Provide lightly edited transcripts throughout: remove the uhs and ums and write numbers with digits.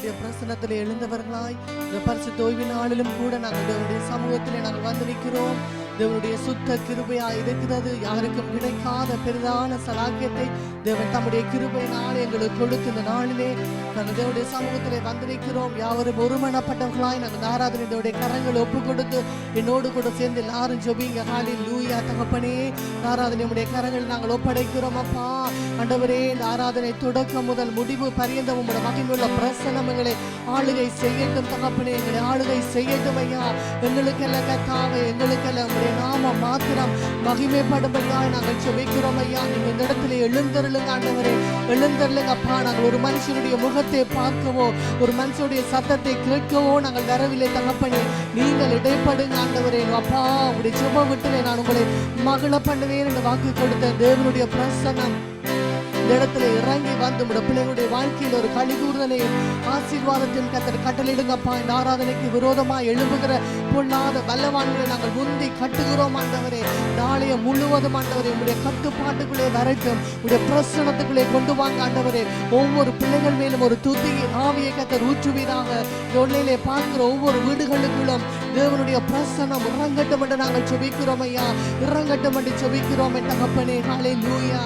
தேவனுடைய பிரசன்னத்திலே எழுந்தவர்களாய் இந்த பரிசுத்த ஓய்வு நாளிலும் கூட நாங்கள் தேவனுடைய சமூகத்திலே நாங்கள் வந்து நிற்கிறோம். தேவனுடைய சுத்த கிருபையாய் இருக்கிறது. யாருக்கும் கிடைக்காத பெரிதான சலாக்கியத்தை தேவன் தம்முடைய கிருபையினாலே எங்களுக்கு கொடுத்து இந்த நாளிலே நாங்கள் தேவனுடைய சமூகத்திலே வந்து நிற்கிறோம். யாவரும் ஒருமனப்பட்டவர்களாய் நாங்கள் ஆராதனை தேவனுடைய கரங்களை ஒப்பு கொடுத்து என்னோடு கூட சேர்ந்து எல்லாரும் ஜெபிங்க. ஹல்லேலூயா. தகப்பனே, ஆராதனையுடைய கரங்கள் நாங்கள் ஒப்படைக்கிறோம். அப்பா ஆண்டவரே, இந்த ஆராதனை தொடக்கம் முதல் முடிவு பரியந்தம் உங்களுடைய மகிமையுள்ள பிரசன்னம் எங்களை ஆளுகை செய்யட்டும். தகப்பனே, எங்களை ஆளுகை செய்யட்டும் ஐயா. எங்களுக்கெல்லாம் கர்த்தாவே, எங்களுக்கெல்லாம் நாம மாத்திரம் மகிமைப்படும்படியாய் நாங்கள் ஜெபிக்கிறோம் ஐயா. நீங்க இந்த இடத்துல எழுந்தருளுங்க ஆண்டவரே, எழுந்தருளுங்க அப்பா. நாங்கள் ஒரு மனுஷனுடைய முகத்தை பார்க்கவோ ஒரு மனுஷனுடைய சத்தத்தை கேட்கவோ நாங்கள் வரவில்லை தகப்பனே. நீங்கள் இடைப்படுங்க ஆண்டவரே. அப்பா, உங்களுடைய ஜெப வீட்டிலே நான் உங்களை மகிழ பண்ணுவேன் என்று வாக்கு கொடுத்த தேவனுடைய பிரசன்னம் இந்த இடத்துல இறங்கி வந்து உடைய பிள்ளைகளுடைய வாழ்க்கையில் ஒரு கலிகூறுதலையும் ஆசீர்வாதத்தையும் கர்த்தர் கட்டளையிடுங்கப்பா. இந்த ஆராதனைக்கு விரோதமாக எழும்புகிற பொல்லாத வல்லவான்களை நாங்கள் முந்தி கட்டுகிறோம் ஆண்டவரே. நாளைய முழுவதும் ஆண்டவரே உடைய கட்டுப்பாட்டுக்குள்ளே வரட்டும். உடைய பிரசனத்துக்குள்ளே கொண்டு வாங்க ஆண்டவரே. ஒவ்வொரு பிள்ளைகள் மேலும் ஒரு துதியின் ஆவியை கர்த்தர் ஊற்றுவீராக. தொழிலே பார்க்கிற ஒவ்வொரு வீடுகளுக்குள்ளும் தேவனுடைய பிரசனம் இறங்கட்டும் என்று நாங்கள் ஜெபிக்கிறோம் ஐயா. இறங்கட்டும் என்று ஜெபிக்கிறோம் என் தகப்பனே. ஹல்லேலூயா.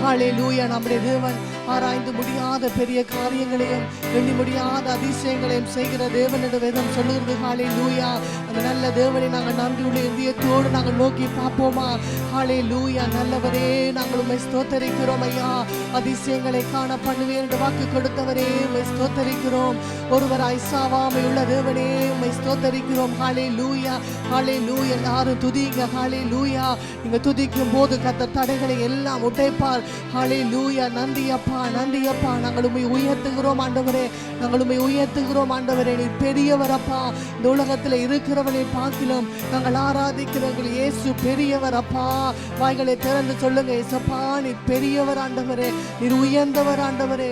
ஹல்லேலூயா. நம்முடைய தேவன் ஆராய்ந்து முடியாத பெரிய காரியங்களையும் எண்ணி முடியாத அதிசயங்களையும் செய்கிற தேவன் என்று வேதம் சொல்லுகிறது. ஹல்லேலூயா. அந்த நல்ல தேவனை நாங்கள் நன்றியுள்ள இதயத்தோடு நாங்கள் நோக்கி பார்ப்போமா? ஹல்லேலூயா. நல்லவரே, நாங்கள் உம்மை ஸ்தோத்தரிக்கிறோம் ஐயா. அதிசயங்களை காண பண்ணுவேன் என்று வாக்கு கொடுத்தவரே, உம்மை ஸ்தோத்தரிக்கிறோம். ஒருவராய் சாவாமை உள்ள தேவனே, உம்மை ஸ்தோத்தரிக்கிறோம். ஹல்லேலூயா. ஹல்லேலூயா. எல்லாரும் துதிங்க. ஹல்லேலூயா. நீங்க துதிக்கும் போது கர்த்தர் தடைகளை எல்லாம் உடைப்பார். ஹல்லேலூயா. நன்றி அப்பா, நன்றி அப்பா. நாங்கள் உம்மை உயர்த்துகிறோம் ஆண்டவரே, நாங்கள் உம்மை உயர்த்துகிறோம் ஆண்டவரே. நீ பெரியவர் அப்பா. இந்த உலகத்தில் இருக்கிறவனை பார்க்கிலும் நாங்கள் ஆராதிக்கிறவர்கள் இயேசு பெரியவர் அப்பா. வாய்களை திறந்து சொல்லுங்க. இயேசப்பா, நீ பெரியவர் ஆண்டவரே, நீர் உயர்ந்தவர் ஆண்டவரே.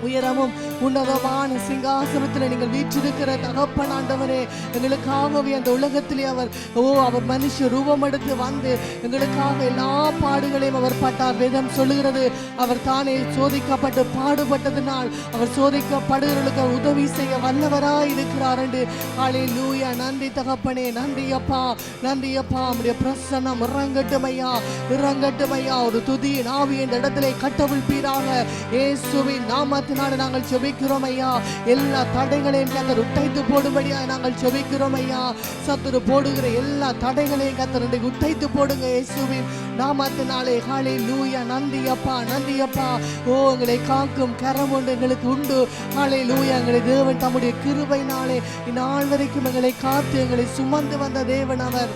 உயரமும் உன்னதமான சிங்காசனத்தில் நீங்கள் வீற்றிருக்கிற தகப்பன் ஆண்டவரே. எங்களுக்காகவே அந்த உலகத்திலே அவர் மனுஷ ரூபம் எடுத்து வந்து எங்களுக்காக எல்லா பாடுகளையும் அவர் பட்டார். வேதம் சொல்லுகிறது, அவர் தானே சோதிக்கப்பட்டு பாடுபட்டதினால் அவர் சோதிக்கப்படுகிறவர்களுக்கு உதவி செய்ய வல்லவராய் இருக்கிறார் என்று. ஹல்லேலூயா. நன்றி தகப்பனே, நன்றி அப்பா, நன்றி அப்பா. நம்முடைய பிரசன்னம் இறங்கட்டும் ஐயா, இறங்கட்டும் ஐயா. ஒரு துதியின் ஆவி இந்த இடத்திலே கட்டவிழ்ப்பீராக. இயேசுவின் நாமத்தினாலே நாங்கள் ஜெபிக்கிறோம் ஐயா. எல்லா தடைகளையும் கர்த்தர் உடைத்து போடும்படியா நாங்கள் ஜெபிக்கிறோம் ஐயா. சத்துரு போடுகிற எல்லா தடைகளையும் கர்த்தர் உடைத்து போடுங்க இயேசுவின் நாமத்தினாலே. ஹல்லேலூயா. நன்றி அப்பா, நன்றி அப்பா. ஓ, எங்களை காக்கும் கரம் ஒன்று எங்களுக்கு உண்டு. ஹல்லேலூயா. எங்களை தேவன் தம்முடைய கிருபையினாலே இந்நாள் வரைக்கும் எங்களை காத்து எங்களை சுமந்து வந்த தேவன் அவர்.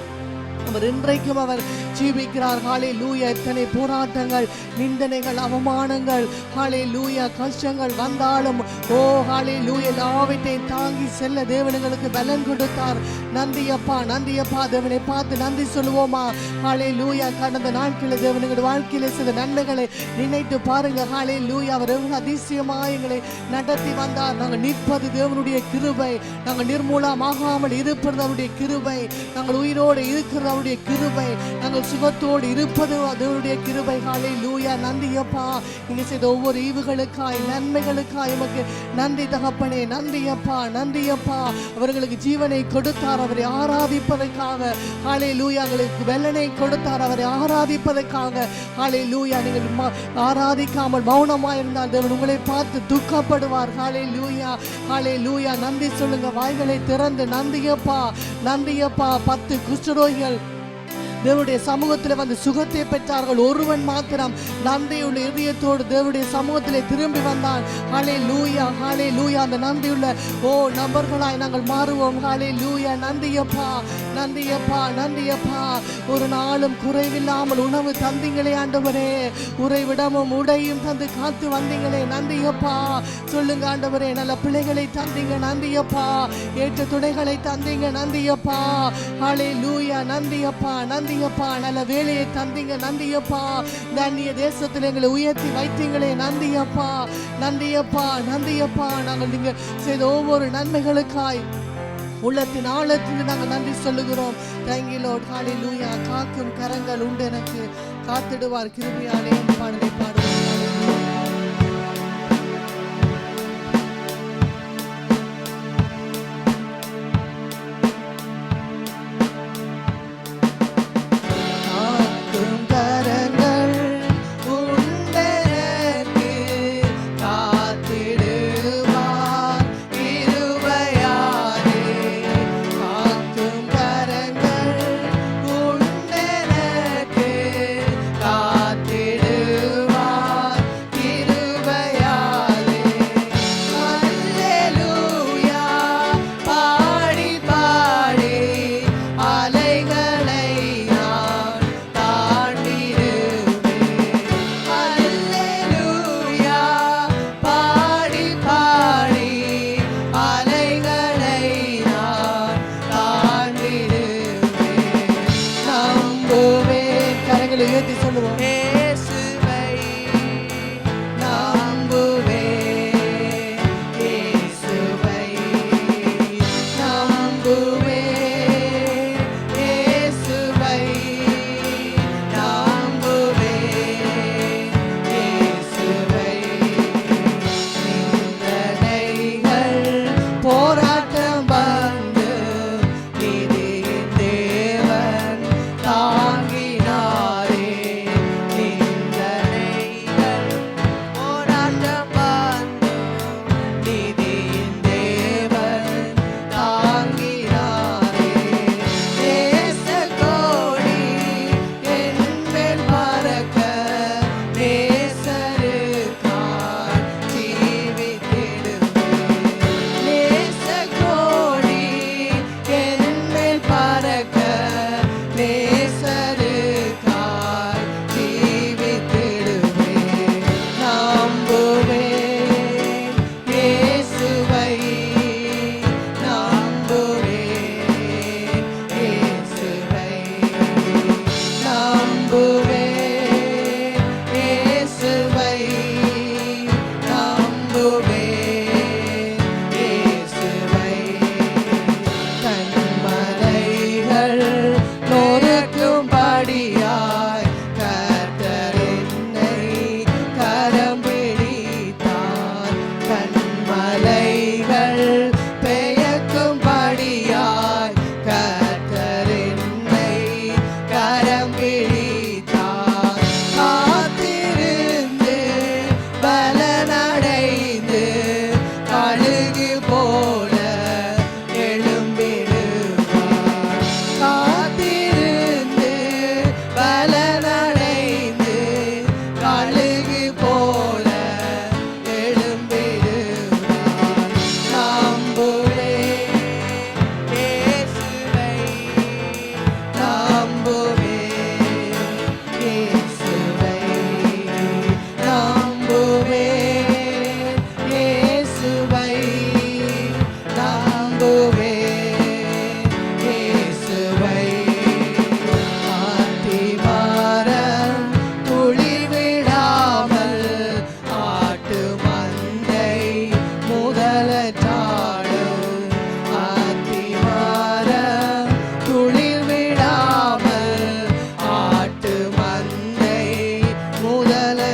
இன்றைக்கும் அவர் ஜீவிக்கிறார். ஹல்லேலூயா. எத்தனை போராட்டங்கள், நிந்தனைகள், அவமானங்கள், ஹல்லேலூயா, கஷ்டங்கள் வந்தாலும் ஓ ஹல்லேலூயா எல்லாவற்றையும் தாங்கி செல்ல தேவனுங்களுக்கு பலன் கொடுத்தார். நன்றி அப்பா, நன்றி அப்பா. தேவனை பார்த்து நன்றி சொல்லுவோமா? ஹல்லேலூயா. கடந்த நாட்களில் தேவனுடைய வாழ்க்கையில் செய்த நன்மைகளை நினைத்து பாருங்க. ஹல்லேலூயா. அவர் எவ்வளவு அதிசயமாக எங்களை நடத்தி வந்தார். நாங்கள் நிற்பது தேவனுடைய கிருபை, நாங்கள் நிர்மூலமாகாமல் இருப்பது அவருடைய கிருபை, நாங்கள் உயிரோடு இருக்கிறது அவருடைய கிருபை, நாங்கள் சுகத்தோடு இருப்பது அவருடைய கிருபை. ஹல்லேலூயா. நன்றி அப்பா. நீங்க செய்த ஒவ்வொரு ஈவுகளுக்காய், நன்மைகளுக்காய் உமக்கு நன்றி தகப்பனே. நன்றி அப்பா, நன்றி அப்பா. அவர்களுக்கு ஜீவனை கொடுத்தார் அவரை ஆராதிப்பதற்காக. ஹல்லேலூயா. எங்களுக்கு வெள்ளனை கொடுத்தார் அவரை ஆராதிப்பதற்காக. ஹல்லேலூயா. நீங்கள் ஆராதிக்காமல் மௌனமாக இருந்தால் தேவன் உங்களை பார்த்து துக்கப்படுவார். ஹல்லேலூயா. ஹல்லேலூயா. நன்றி சொல்லுங்க. வாய்களை திறந்து நன்றி அப்பா, நன்றி அப்பா. 10 குஷ்டரோகிகள் தேவனுடைய சமூகத்தில் வந்து சுகத்தை பெற்றார்கள். ஒருவன் மாத்திரம் நன்றியுள்ள இதயத்தோடு தேவனுடைய சமூகத்திலே திரும்பி வந்தான். ஹல்லேலூயா. ஹல்லேலூயா. அந்த நன்றியுள்ள ஓ நபர்களாய் நாங்கள் மாறுவோம். ஹல்லேலூயா. நன்றியப்பா, நன்றியப்பா, நன்றியப்பா. ஒரு நாளும் குறைவில்லாமல் உணவு தந்தீங்களே ஆண்டவரே. உறைவிடமும் உடையும் தந்து காத்து வந்தீங்களே. நன்றியப்பா. சொல்லுங்க ஆண்டவரே. நல்ல பிள்ளைகளை தந்தீங்க. நன்றியப்பா. ஏற்ற துணைகளை தந்தீங்க. நன்றியப்பா. ஹல்லேலூயா. நன்றியப்பா, நன்றியப்பா. நல்ல வேலையை தந்தீங்க. நன்றியப்பா. அந்நிய தேசத்தில் எங்களை உயர்த்தி வைத்தீங்களே. நன்றியப்பா, நன்றியப்பா, நன்றியப்பா. நாங்கள் நீங்க செய்த ஒவ்வொரு நன்மைகளுக்காய் உள்ளத்தின் ஆழத்தில் நாங்கள் நன்றி சொல்லுகிறோம். Thank you lord. ஹல்லேலூயா. காக்கும் கரங்கள் உண்டு எனக்கு, காத்திடுவார் கிருபையாலே. பாடலை பாடுவோம்.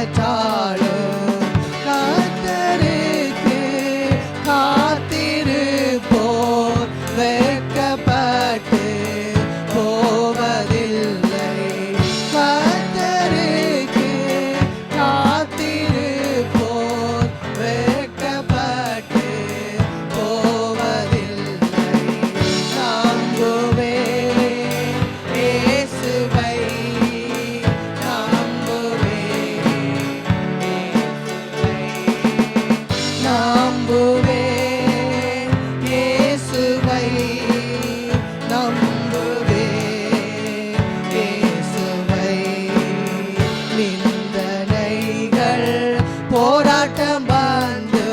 முதலச்சாலும் கர்த்தருக்கு காத்திருப்போர் வெட்கப்பட்டு போவதில்லை. கர்த்தருக்கு காத்திருப்போர் வெட்கப்பட்டு போவதில்லை. நம்புவேன் இயேசுவை, நம்புவேன் இயேசுவை, நம்புவேன் இயேசுவை. நிந்தனைகள் போராட்டம் வந்து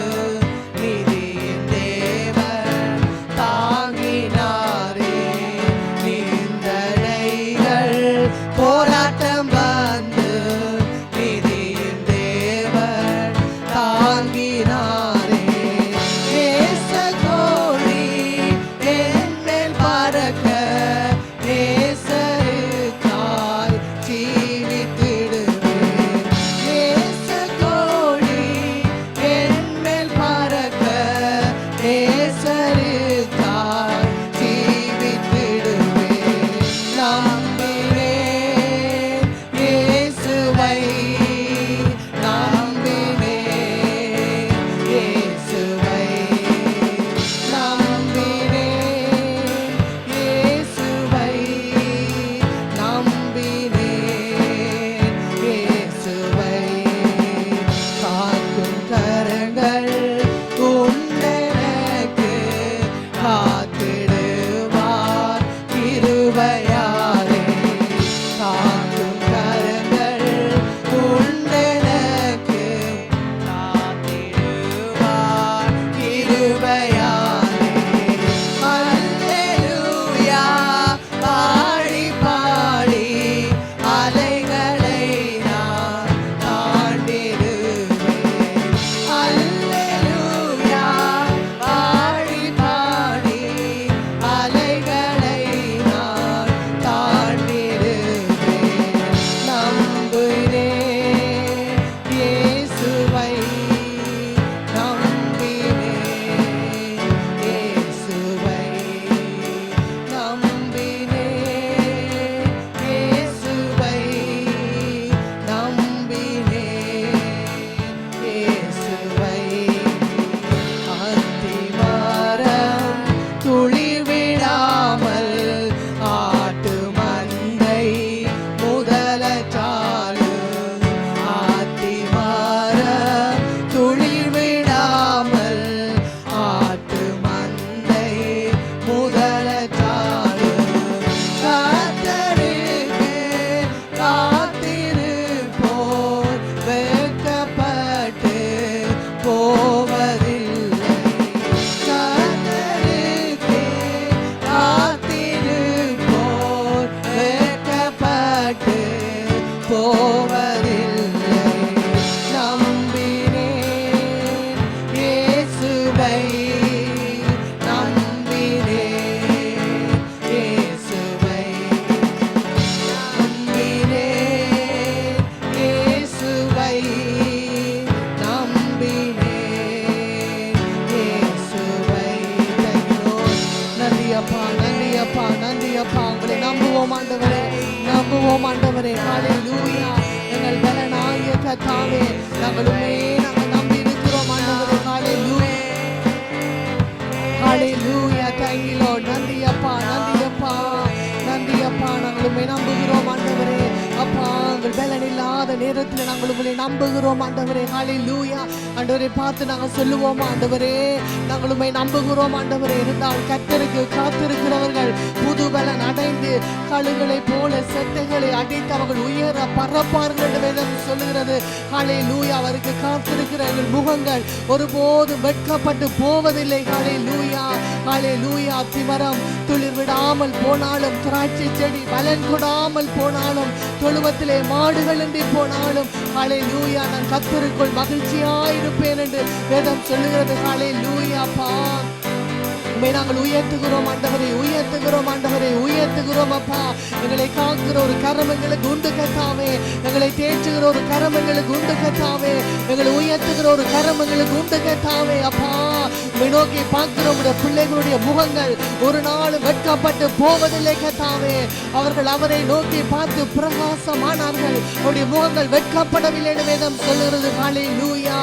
நிதியின் தேவன் தாங்கினாரே. நிந்தனைகள் போராட்டம் வந்து நிதியின் தேவன் தாங்கினாரே. நேசக்கோழி என்மேல் பறக்க நேசருக்காய் ஜீவித்திடுவேன். நேசக்கோழி என்மேல் பறக்க நேசருக்காய் ஜீவித்திடுவேன். நம்பினேன் இயேசுவை, நம்பினேன் இயேசுவை, நம்பினேன் இயேசுவை, நம்பினேன் இயேசுவை. காக்கும் கரங்கள் உண்டெனக்கு காத்திடுவார் கிருபையாலே. காக்கும் கரங்கள் உண்டெனக்கு காத்திடுவார் கிருபையாலே. அல்லேலூயா பாடி பாடி அலைகளை நான் தாண்டிடுவேன். அல்லேலூயா பாடி பாடி அலைகளை நான் தாண்டிடுவேன். நம்பினேன் இயேசுவை, நம்பினேன் இயேசுவை, நம்பினேன் இயேசுவை, நம்பினேன் இயேசுவை. அத்திமரம் துளிர்விடாமல் ஆட்டு மந்தை முதலச்சாலும். அத்திமரம் துளிர்விடாமல் ஆட்டு மந்தை முதலச்சாலும். கர்த்தருக்கு காத்திருப்போர் வெட்கப்பட்டு போவதில்லை. கர்த்தருக்கு காத்திருப்போர் வெட்கப்பட்டு போவதில்லை. நம்பினேன் இயேசுவை, நம்பினேன் இயேசுவை, நம்பினேன் இயேசுவை, நம்பினேன் இயேசுவை. Thank you, Lord. நன்றி அப்பா, நன்றி அப்பா, நன்றி அப்பா. உங்களை நம்புவோம் ஆண்டவரே, நம்புவோம் ஆண்டவரே. ஹalleluya. எங்கள் பலனாகிய கர்த்தாவே, நாங்கள் நம்பி இருக்கிறோம் ஆண்டவரே. ஹalleluya, ஹalleluya. Thank you, Lord. நன்றி அப்பா, நன்றி அப்பா, நன்றி அப்பா. நாங்கள் உம்மை நம்புகிறோம் ஆண்டவரே. அப்பா, உங்கள் பலன் இல்லாத நேரத்தில் நாங்கள் உங்களை நம்புகிறோம் ஆண்டவரே. ஹalleluya. ஆண்டவரை பார்த்து நாங்கள் சொல்லுவோம் ஆண்டவரே, நாங்கள் உம்மை நம்புகிறோம் ஆண்டவரே. இருந்தால் கர்த்தருக்கு காத்திருக்கிறவர்கள் புது பலன் அடைந்து கழுகுகளை போல செட்டைகளை அடித்து அவர்கள் உயர பறப்பார்கள் என்று வேதம் சொல்லுகிறது. ஹalleluya. அவருக்கு காத்திருக்கிற எங்கள் முகங்கள் ஒருபோதும் வெட்கப்பட்டு போவதில்லை. ஹalleluya, ஹalleluya. அத்திமரம் துளிர் விடாமல் போனாலும், திராட்சை செடி பலன் கொடாமல் போனாலும், தொழுவத்திலே மாடுகள் இன்றி போனாலும், ஹalleluya, நான் கர்த்தருக்குள் மகிழ்ச்சியாயிருப்பேன் என்று வேதம் சொல்லுகிறது. ஹalleluya. அப்பா, உம்மை நாங்கள் உயர்த்துகிறோம் ஆண்டவரே, உயர்த்துகிறோம் ஆண்டவரே, உயர்த்துகிறோம் அப்பா. எங்களை காக்கிற ஒரு கரம் எங்களுக்கு உண்டு கர்த்தாவே, எங்களை தேற்றுகிற ஒரு கரம் எங்களுக்கு உண்டு கர்த்தாவே, எங்களை உயர்த்துகிற ஒரு கரம் எங்களுக்கு உண்டு கர்த்தாவே. அப்பா உம்மை நோக்கி பார்க்கிற உம்முடைய பிள்ளைகளுடைய முகங்கள் ஒரு நாள் வெட்கப்பட்டு போவதில்லை கர்த்தாவே. அவர்கள் அவரை நோக்கி பார்த்து பிரகாசமானார்கள், அவருடைய முகங்கள் வெட்கப்படவில்லை என்று வேதம் சொல்லுகிறது. ஹல்லேலூயா.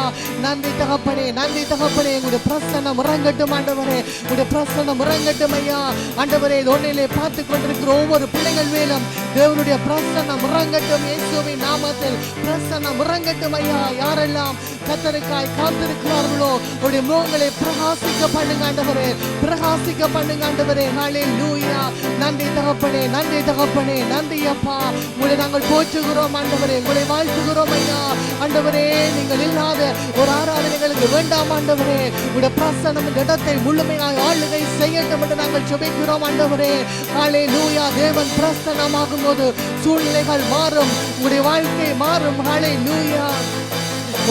நன்றி தகப்பனே, நன்றி தகப்பனே. உங்களுடைய பிரசன்னம் இறங்கட்டும் ஆண்டவரே, உங்களுடைய பிரசன்னம் இறங்கட்டும் ஐயா. ஆண்டவரே ஒன்னிலே பார்த்து கொண்டிருக்கிற ஒவ்வொரு பிள்ளைகள் மேலும் தேவனுடைய பிரசன்னம் இறங்கட்டும் இயேசுவின் நாமத்தில். பிரசன்னம் இறங்கட்டும் ஐயா. யாரெல்லாம் கர்த்தருக்காய் காத்திருக்கிறார்களோ அவருடைய முகங்களை பிரகாசிக்க பண்ணுங்க ஆண்டவரே, பிரகாசிக்க பண்ணுங்க ஆண்டவரே. ஹல்லேலூயா. நன்றி தகப்பனே, நன்றி தகப்பனே, நன்றி அப்பா. உங்களை நாங்கள் போற்றுகிறோம் ஆண்டவரே, உங்களை வாழ்த்துகிறோம் ஐயா. ஆண்டவரே நீங்கள் இல்லாத ஒரு ஆராதனைகளுக்கு வேண்டாம் ஆண்டவரே. உங்களுடைய பிரசன்னம் இந்த இடத்தை முழுமையாக ஆளுகை செய்யட்டும் என்று நாங்கள் ஜெபிக்கிறோம் ஆண்டவரே. ஹல்லேலூயா. தேவன் பிரசன்னமாகும் போது சூழ்நிலைகள் மாறும், உங்களுடைய வாழ்க்கை மாறும். ஹல்லேலூயா.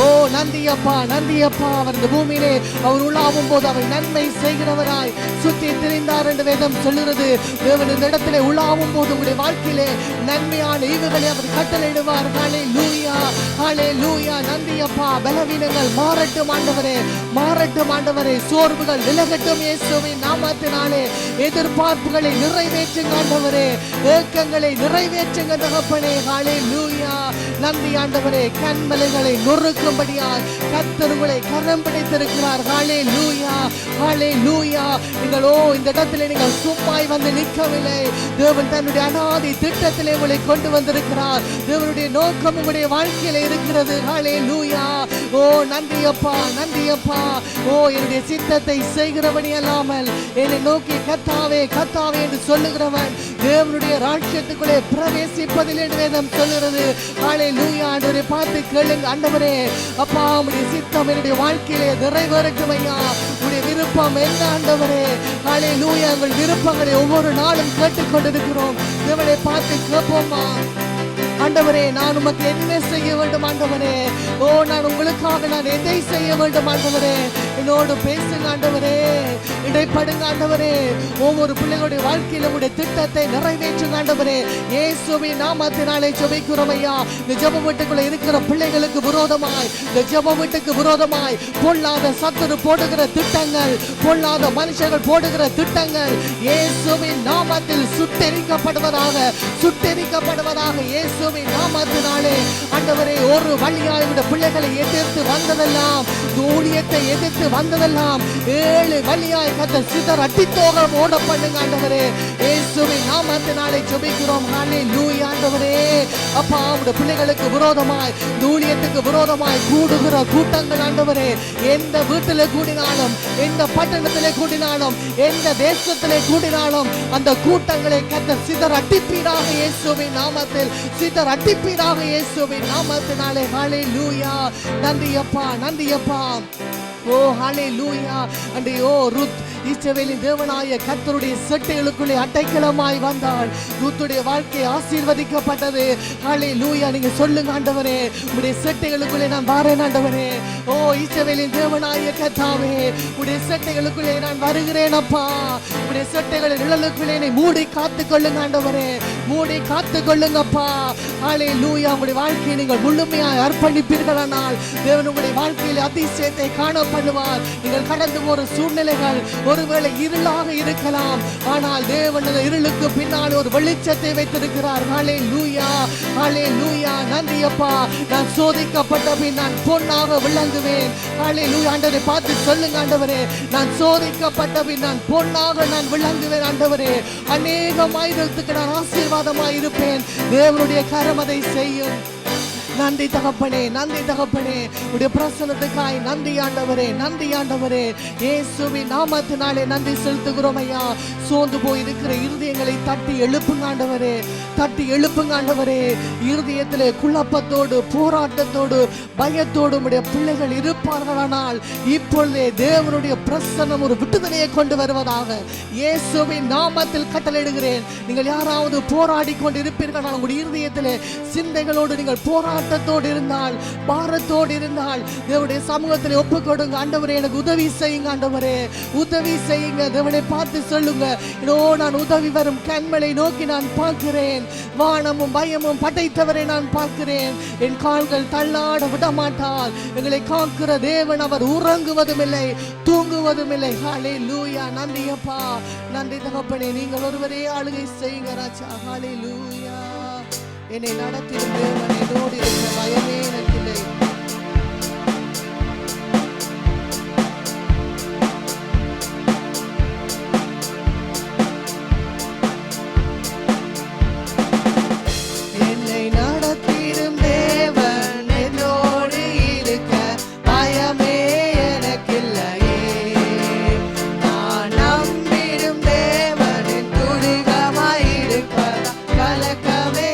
ஓ நந்தி அப்பா, நந்தி அப்பா. அவர் இந்த பூமியிலே அவர் உலாவும் போது அவர் நன்மை செய்கிறவராய் சுற்றி திரிந்தார் என்று வேதம் சொல்லுகிறது. தேவன் இந்த இடத்திலே உலாவும் போது உங்களுடைய வாழ்க்கையிலே நன்மையான ஈவுகளை அவர் கட்டளையிடுவார். ஹல்லேலூயா, ஹல்லேலூயா. நந்தி அப்பா. பலவீனங்கள் மாறட்டும் ஆண்டவரே, மாறட்டும் ஆண்டவரே. சோர்வுகள் விலகட்டும் இயேசுவின் நாமத்தினாலே. எதிர்பார்ப்புகளை நிறைவேற்றுங்க ஆண்டவரே, ஏக்கங்களை நிறைவேற்றுங்க தகப்பனே. ஹல்லேலூயா. நந்தி ஆண்டவரே. கண்மலைகளை நொறுக்கும்படியாய் கர்த்தர் உங்களை கரம் பிடித்திருக்கிறார். ஹல்லேலூயா, ஹல்லேலூயா. நீங்களோ இந்த இடத்திலே நீங்கள் சும்மாய் வந்து நிற்கவில்லை. தேவன் தன்னுடைய அநாதி திட்டத்திலே உங்களை கொண்டு வந்திருக்கிறார். தேவனுடைய நோக்கம் உங்களுடைய வாழ்க்கையில இருக்கிறது. ஹல்லேலூயா. ஓ நன்றி அப்பா, நன்றி அப்பா. ஓ என்னுடைய சித்தத்தை செய்கிறவனி அல்லாமல் என்னை நோக்கி கர்த்தாவே கர்த்தாவே என்று சொல்லுகிறவன் தேவனுடைய ராஜ்யத்துக்குள்ளே பிரவேசிப்பதில் என்று வேதம் சொல்லுகிறது. ஹல்லேலூயா. ஆண்டவரை பார்த்து கேளுங்க. ஆண்டவரே அப்பா உம்முடைய சித்தம் என்னுடைய வாழ்க்கையிலே நிறைவேறட்டும் ஐயா. உம்முடைய விருப்பம் என்ன ஆண்டவரே? ஹல்லேலூயா. உங்கள் விருப்பங்களை ஒவ்வொரு நாளும் கேட்டுக்கொண்டிருக்கிறோம். தேவனை பார்த்து கேட்போமா ஆண்டவரே? நான் உமக்கு என்ன செய்ய வேண்டும் ஆண்டவரே? ஓ நான் உங்களுக்காக நான் எதை செய்ய வேண்டும் ஆண்டவரே? என்னோடு பேசுங்க ஆண்டவரே, இடைப்படுங்க ஆண்டவரே. ஒவ்வொரு பிள்ளைகளுடைய வாழ்க்கையில உடைய திட்டத்தை நிறைவேற்றுங்க ஆண்டவரே. இயேசுவின் நாமத்தினாலே ஜெபிக்கிறோம் ஐயா. இந்த ஜெப வீட்டுக்குள்ள இருக்கிற பிள்ளைகளுக்கு விரோதமாய், இந்த ஜெப வீட்டுக்கு விரோதமாய் பொல்லாத சத்துரு போடுகிற திட்டங்கள், பொல்லாத மனுஷர்கள் போடுகிற திட்டங்கள் இயேசுவின் நாமத்தில் சுட்டெரிக்கப்படுவதாக, சுட்டெரிக்கப்படுவதாக. இயேசுவின் நாமத்தினாலே ஆண்டவரே ஒரு வழியாய் இந்த பிள்ளைகளை எதிர்த்து வந்ததெல்லாம், ஊழியத்தை எதிர்த்து வந்ததெல்லாம் 7 வழியாய் கர்த்தர் சிதற அடித்தோக ஓட பண்ணுங்க ஆண்டவரே. இயேசுவின் நாமத்தினாலே ஜெபிக்கிறோம். ஹல்லேலூயா. ஆண்டவரே அப்பா உடைய பிள்ளைகளுக்கு விரோதமாய், ஊழியத்துக்கு விரோதமாய் கூடுகிற கூட்டங்கள் ஆண்டவரே, எந்த வீட்டிலே கூடினாலும், எந்த பட்டணத்திலே கூடினாலும், எந்த தேசத்திலே கூடினாலும் அந்த கூட்டங்களை கர்த்தர் சிதற அடிப்பீராக இயேசுவின் நாமத்தில், சிதற அடிப்பீராக இயேசுவின் நாமத்தினாலே. ஹல்லேலூயா. நன்றி அப்பா, நன்றி அப்பா. ஓ ஹல்லேலூயா. அன்றையோ ரூத் இஸ்ரவேலின் தேவனாய கர்த்தருடைய செட்டைகளுக்குள்ளே அடைக்கலமாய் வந்தாள். ரூத்துடைய வாழ்க்கை ஆசீர்வதிக்கப்பட்டது. ஹல்லேலூயா. நீங்க சொல்லுங்க ஆண்டவரே, உடைய செட்டைகளுக்குள்ளே நான் வரேன் ஆண்டவரே. ஓ இஸ்ரவேலின் தேவனாய கர்த்தாவே, உடைய செட்டைகளுக்குள்ளே நான் வருகிறேன் அப்பா. உடைய செட்டைகளின் நிழலுக்குள்ளே என்னை மூடி காத்துக் கொள்ளுங்க ஆண்டவரே, மூடி காத்துக் கொள்ளுங்கப்பா. ஹல்லேலூயா. உடைய வாழ்க்கையை நீங்கள் முழுமையாக அர்ப்பணிப்பீர்களானால் தேவன் உங்களுடைய வாழ்க்கையில் அதிசயத்தை காண பண்ணுவார். நீங்கள் கடந்து போற சூழ்நிலைகள் ஒருவேளை இருளாக இருக்கலாம், ஆனால் தேவன் அந்த இருளுக்கு பின்னால் ஒரு வெளிச்சத்தை வைத்திருக்கிறார். ஹல்லேலூயா, ஹல்லேலூயா. நன்றி அப்பா. நான் சோதிக்கப்பட்ட பின் நான் பொன்னாக விளங்குவேன். ஹல்லேலூயா. ஆண்டவரை பார்த்து சொல்லுங்க ஆண்டவரே, நான் சோதிக்கப்பட்ட பின் நான் பொன்னாக நான் விளங்குவேன் ஆண்டவரே. அநேகமாயிரத்துக்கு நான் ஆசீர்வாதமாய் இருப்பேன். தேவனுடைய கரம் அதை செய்யும். நன்றி தகப்பனே, நன்றி தகப்பனே. உடைய பிரசன்னத்துக்காய் நன்றி ஆண்டவரே, நன்றி ஆண்டவரே. இயேசுவின் நாமத்தினாலே நன்றி செலுத்துகிறோம் ஐயா. சோர்ந்து போய் இருக்கிற இருதயங்களை தட்டி எழுப்புங்க ஆண்டவரே, தட்டி எழுப்புங்க ஆண்டவரே. இருதயத்திலே குழப்பத்தோடு, போராட்டத்தோடு, பயத்தோடு உடைய பிள்ளைகள் இருப்பார்களானால் இப்பொழுதே தேவனுடைய பிரசன்னம் ஒரு விடுதலையை கொண்டு வருவதாக இயேசுவின் நாமத்தில் கட்டளையிடுகிறேன். நீங்கள் யாராவது போராடி கொண்டு இருப்பீர்களானால் உங்களுடைய இருதயத்திலே சிந்தைகளோடு நீங்கள் போராடி போராட்டத்தோடு இருந்தால், பாரத்தோடு இருந்தால் தேவனுடைய சமூகத்தில் ஒப்பு கொடுங்க. ஆண்டவரே எனக்கு உதவி செய்யுங்க, ஆண்டவரே உதவி செய்யுங்க. தேவனை பார்த்து சொல்லுங்க, இதோ நான் உதவி வரும் கண்மலை நோக்கி நான் பார்க்கிறேன். வானமும் பயமும் படைத்தவரை நான் பார்க்கிறேன். என் கால்கள் தள்ளாட விடமாட்டால். எங்களை காக்கிற தேவன், அவர் உறங்குவதும் இல்லை தூங்குவதும் இல்லை. ஹல்லேலூயா. நன்றி அப்பா, நன்றி தகப்பனே. நீங்கள் ஒருவரே ஆளுகை செய்யுங்க ராஜா. ஹல்லேலூயா. என்னை நடத்திடும் தேவன் என்னோடு இருக்கிற பயமே எனக்கு இல்லை. என்னை நடத்திடும் தேவன் என்னோடு இருக்க பயமே எனக்கில்லையே. நான் நம்பிடும் தேவன் என் துடிகமாயிருப்ப கலக்கமே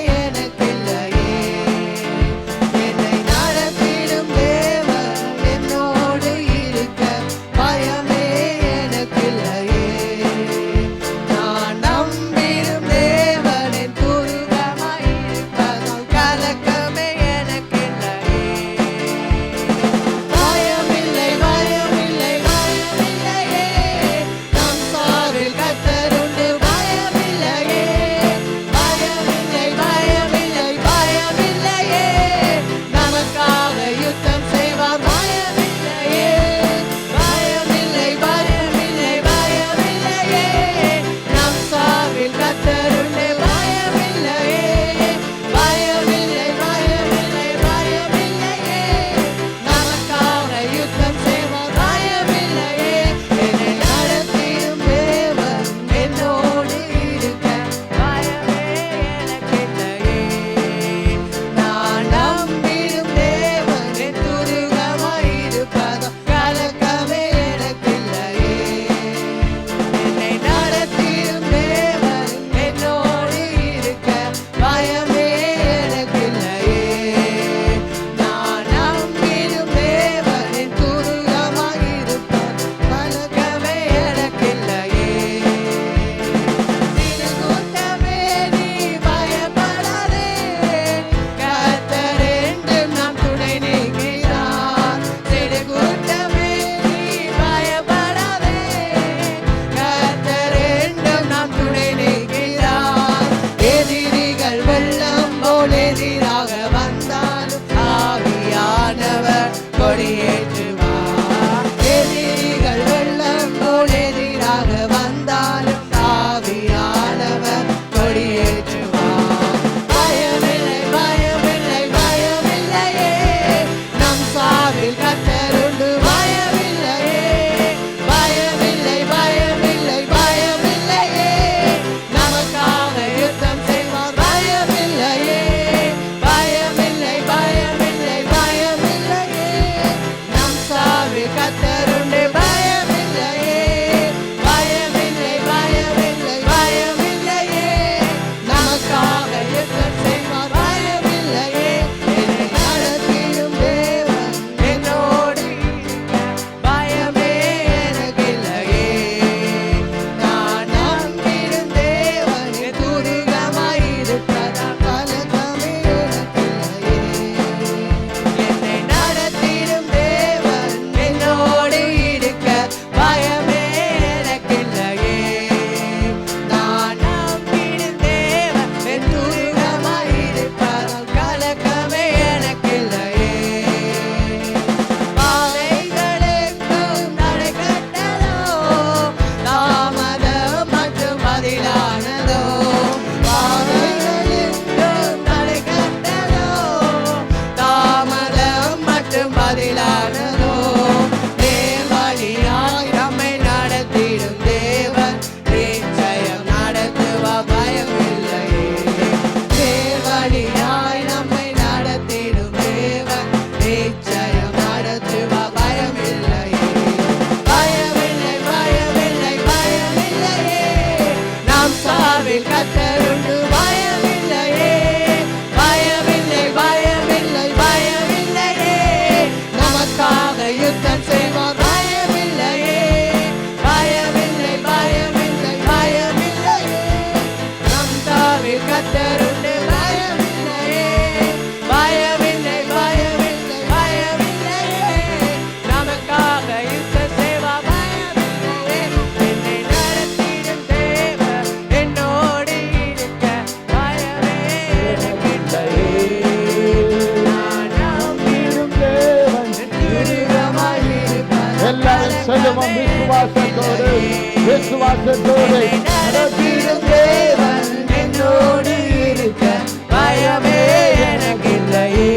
விசுவாசத்தோடு நடத்திடும் தேவன் என்னோடு இருக்க பயமே எனக்கில்லையே.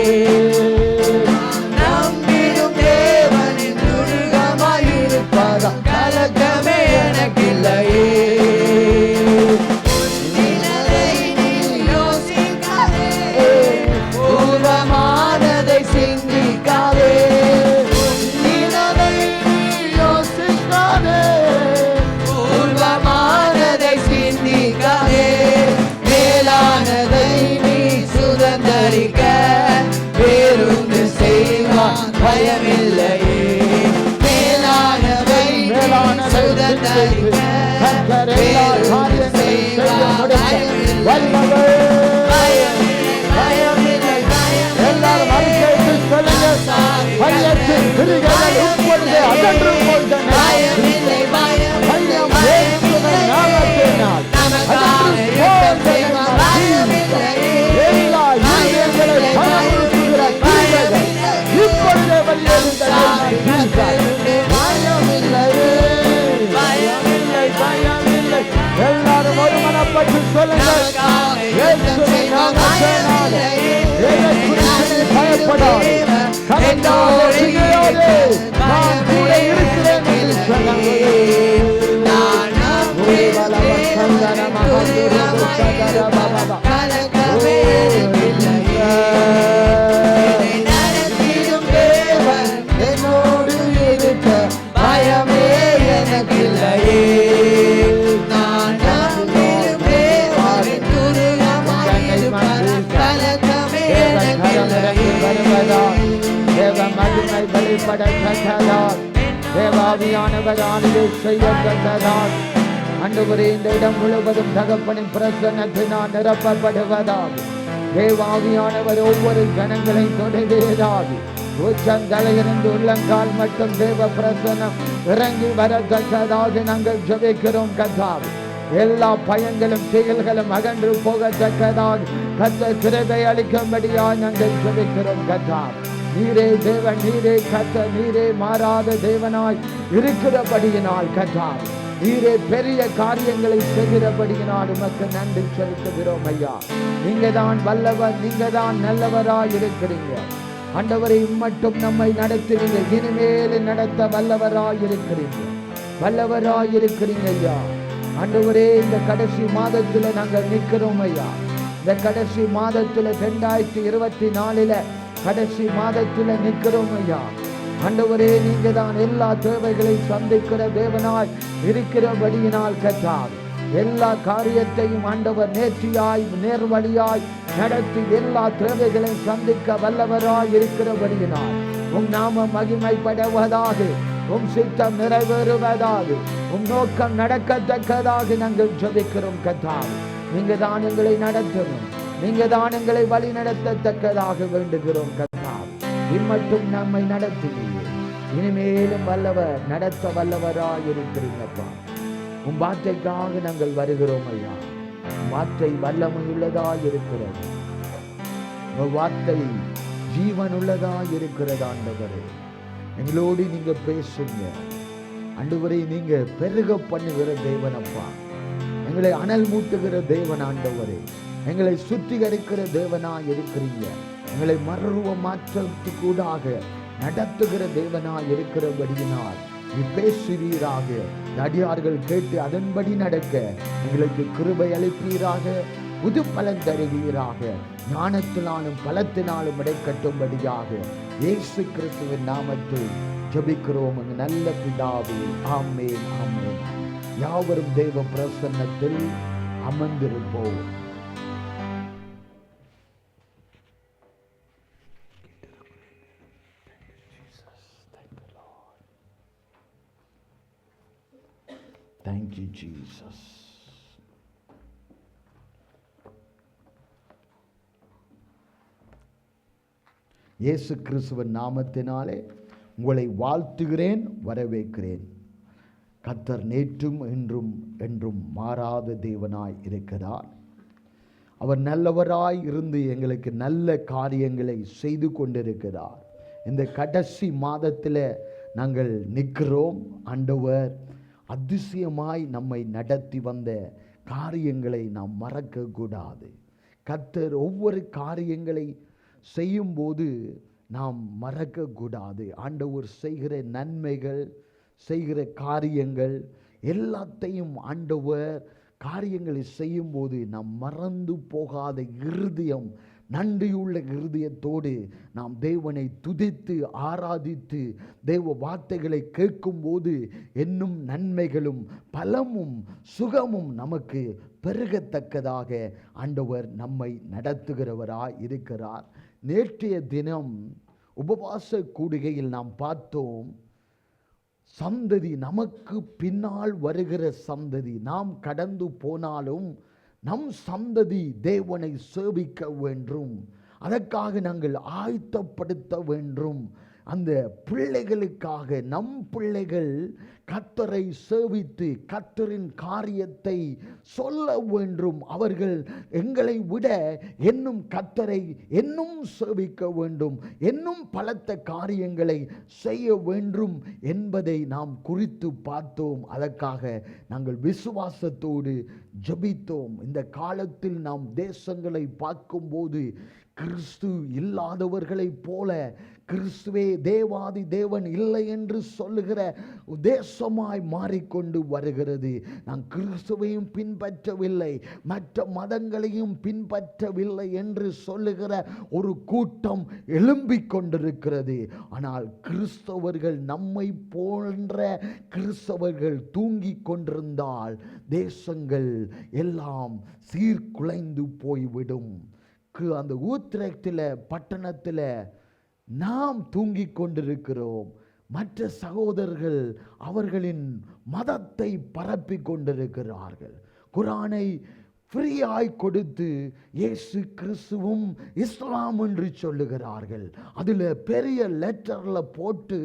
நம்பிடும் தேவனின் துருகமாயிருப்பதால் கலக்கமே எனக்கில்லையே. பூர்வமானதை சிந்திக்காதே, யோசிக்காதே, பூர்வமானதை சிந்திக்காதே. மேலானதை நீ சுதந்தரிக்க பேருந்து செய்வான் பயமில்லையே. மேலானதை சுதந்தரிக்க பேருந்து செய்வான் பயமில்லை. எல்லாரும் அறிக்கையிட்டு சொல்லுங்க. பையத்தின் பிரிவுகள் இப்பொழுது அகன்றும் போகின்றன. பையம் இயேசுவின் நாமத்தினால் அகன்று போகின்றன. எல்லா இருதயங்களை பலப்படுத்துகிற கிருபைகள் இப்பொழுதே வெளியேறுகின்றன. பயமில்லையே, பயமில்லை, பயமில்லை. எல்லாரும் ஒரு மனப்பட்டு சொல்லுங்கள். இயேசுவின் நாமத்தினாலே பயப்படாதே, நான் கூட இருக்கிறேன் என்று சொன்னாங்களே. என்னோடு இருக்க பயமே எனக்கில்லையே. மகிமை வெளிப்பட கண்டதால் தேவாவியானவர் ஆளுகை செய்ய கண்டதால் ஆண்டவரே இந்த இடம் முழுவதும் தகப்பனின் பிரசன்னத்தினால் நிரப்பப்படுவதாக. தேவாவியானவர் ஒவ்வொரு ஜனங்களையும் தொடர்வதாக. உச்சந்தலையிலிருந்து உள்ளங்கால் மட்டும் தேவ பிரசன்னம் இறங்கி வரத்தக்கதாக நாங்கள் ஜெபிக்கிறோம் கர்த்தாவே. எல்லா பயங்களும் செயல்களும் அகன்று போகத்தக்கதாக கர்த்தர் கிருபை அளிக்கும்படியாக நாங்கள் ஜெபிக்கிறோம் கர்த்தாவே. நீரே தேவன், நீரே கர்த்தர், நீரே மாறாத தேவனாய் இருக்கிறபடியினால் கர்த்தாவே, நீரே பெரிய காரியங்களை செய்கிறபடியினால் உமக்கு நன்றி செலுத்துகிறோம் ஐயா. நீங்க தான் வல்லவர், நீங்க தான் நல்லவராய் இருக்கிறீங்க ஆண்டவரை. மட்டும் நம்மை நடத்துவீங்க, இனிமேல் நடத்த வல்லவராய் இருக்கிறீங்க, வல்லவராய் இருக்கிறீங்க ஐயா. ஆண்டவரே இந்த கடைசி மாதத்துல நாங்கள் நிற்கிறோம் ஐயா. இந்த கடைசி மாதத்துல 2024 கடைசி மாதத்துல நிற்கிறோம் ஐயா. ஆண்டவரே நீங்க தான் எல்லா தேவைகளை சந்திக்கிற தேவனாய் இருக்கிறபடியினால் கர்த்தாவே, எல்லா காரியத்தையும் ஆண்டவர் நேர்த்தியாய் நேர்வழியாய் நடத்தி எல்லா தேவைகளையும் சந்திக்க வல்லவராய் இருக்கிறபடியினால் உம் நாம மகிமைப்படுவதாக, உம் சித்தம் நிறைவேறுவதாக, உம் நோக்கம் நடக்கத்தக்கதாக நாங்கள் ஜெபிக்கிறோம் கர்த்தாவே. நீங்க தான் எங்களை நடத்தணும், நீங்க தான் எங்களை வழி நடத்தத்தக்கதாக வேண்டுகிறோம் கர்த்தாவே. இம்மட்டும் நம்மை நடத்துவீங்க, இனிமேலும் வல்லவர் நடத்த வல்லவராய் இருக்கிறீங்கப்பா. உம் வார்த்தைக்காக நாங்கள் வருகிறோம் ஐயா. வார்த்தை வல்லமையுள்ளதாய் இருக்கிறது, வார்த்தை ஜீவனுள்ளதாய் இருக்கிறது ஆண்டவரே. எங்களோடு நீங்க பேசுங்க ஆண்டவரே. நீங்க பெருக பண்ணுகிற தேவனப்பா, எங்களை அனல் மூட்டுகிற தேவன் ஆண்டவரே. எங்களை சுத்திகரிக்கிற தேவனாய் இருக்கிறீங்க, எங்களை மறுரூப மாற்றத்துக்கூடாக நடத்துகிற தேவனாய் இருக்கிறபடியினால் நீ பேசுவீராக. அடியார்கள் கேட்டு அதன்படி நடக்க எங்களுக்கு கிருபை அளிப்பீராக, புது பலன் தருவீராக. ஞானத்தினாலும் பலத்தினாலும் இடைக்கட்டும்படியாக இயேசு கிறிஸ்துவின் நாமத்தில் ஜெபிக்கிறோம் நல்ல பிதாவே. ஆமென், ஆமென். யாவரும் தேவ பிரசன்னத்தில் அமர்ந்திருப்போம். Thank you, Jesus. இயேசு கிறிஸ்துவின் நாமத்தினாலே உங்களை வாழ்த்துகிறேன், வரவேற்கிறேன். கர்த்தர் நேற்றும் இன்றும் என்றும் மாறாத தேவனாய் இருக்கிறார். அவர் நல்லவராய் இருந்து எங்களுக்கு நல்ல காரியங்களை செய்து கொண்டிருக்கிறார். இந்த கடைசி மாதத்தில் நாங்கள் நிற்கிறோம். ஆண்டவர் அதிசயமாய் நம்மை நடத்தி வந்த காரியங்களை நாம் மறக்கக்கூடாது. கர்த்தர் ஒவ்வொரு காரியங்களை செய்யும்போது நாம் மறக்கக்கூடாது. ஆண்டவர் செய்கிற நன்மைகள், செய்கிற காரியங்கள் எல்லாத்தையும் ஆண்டவர் காரியங்களை செய்யும்போது நாம் மறந்து போகாத இருதயம், நன்றியுள்ள இருதயத்தோடு நாம் தேவனை துதித்து ஆராதித்து தேவ வார்த்தைகளை கேட்கும்போது இன்னும் நன்மைகளும் பலமும் சுகமும் நமக்கு பெருகத்தக்கதாக ஆண்டவர் நம்மை நடத்துகிறவராய் இருக்கிறார். நேற்றைய தினம் உபவாச கூடுகையில் நாம் பார்த்தோம், சந்ததி, நமக்கு பின்னால் வருகிற சந்ததி, நாம் கடந்து போனாலும் நம் சந்ததி தேவனை சேவிக்க வேண்டும். அதற்காக நாங்கள் ஆயத்தப்படுத்த வேண்டும். அந்த பிள்ளைகளுக்காக நம் பிள்ளைகள் கர்த்தரை சேவித்து கர்த்தரின் காரியத்தை சொல்ல வேண்டும். அவர்கள் எங்களை விட இன்னும் கர்த்தரை இன்னும் சேவிக்க வேண்டும், இன்னும் பலத்த காரியங்களை செய்ய வேண்டும் என்பதை நாம் குறித்து பார்த்தோம். அதற்காக நாங்கள் விசுவாசத்தோடு ஜெபித்தோம். இந்த காலத்தில் நாம் தேசங்களை பார்க்கும்போது கிறிஸ்து இல்லாதவர்களைப் போல, கிறிஸ்துவே தேவாதி தேவன் இல்லை என்று சொல்லுகிற தேசமாய் மாறிக்கொண்டு வருகிறது. நான் கிறிஸ்துவையும் பின்பற்றவில்லை, மற்ற மதங்களையும் பின்பற்றவில்லை என்று சொல்லுகிற ஒரு கூட்டம் எழும்பிக் கொண்டிருக்கிறது. ஆனால் கிறிஸ்தவர்கள், நம்மை போன்ற கிறிஸ்தவர்கள் தூங்கிக் கொண்டிருந்தால் தேசங்கள் எல்லாம் சீர்குலைந்து போய்விடும். அந்த ஊத்ரெக்டில் பட்டணத்தில் நாம் தூங்கிக் கொண்டிருக்கிறோம். மற்ற சகோதரர்கள் அவர்களின் மதத்தை பரப்பி கொண்டிருக்கிறார்கள். குரானை ஃப்ரீயாய் கொடுத்து இயேசு கிறிஸ்துவும் இஸ்லாம் என்று சொல்லுகிறார்கள். அதில் பெரிய லெட்டரில் போட்டு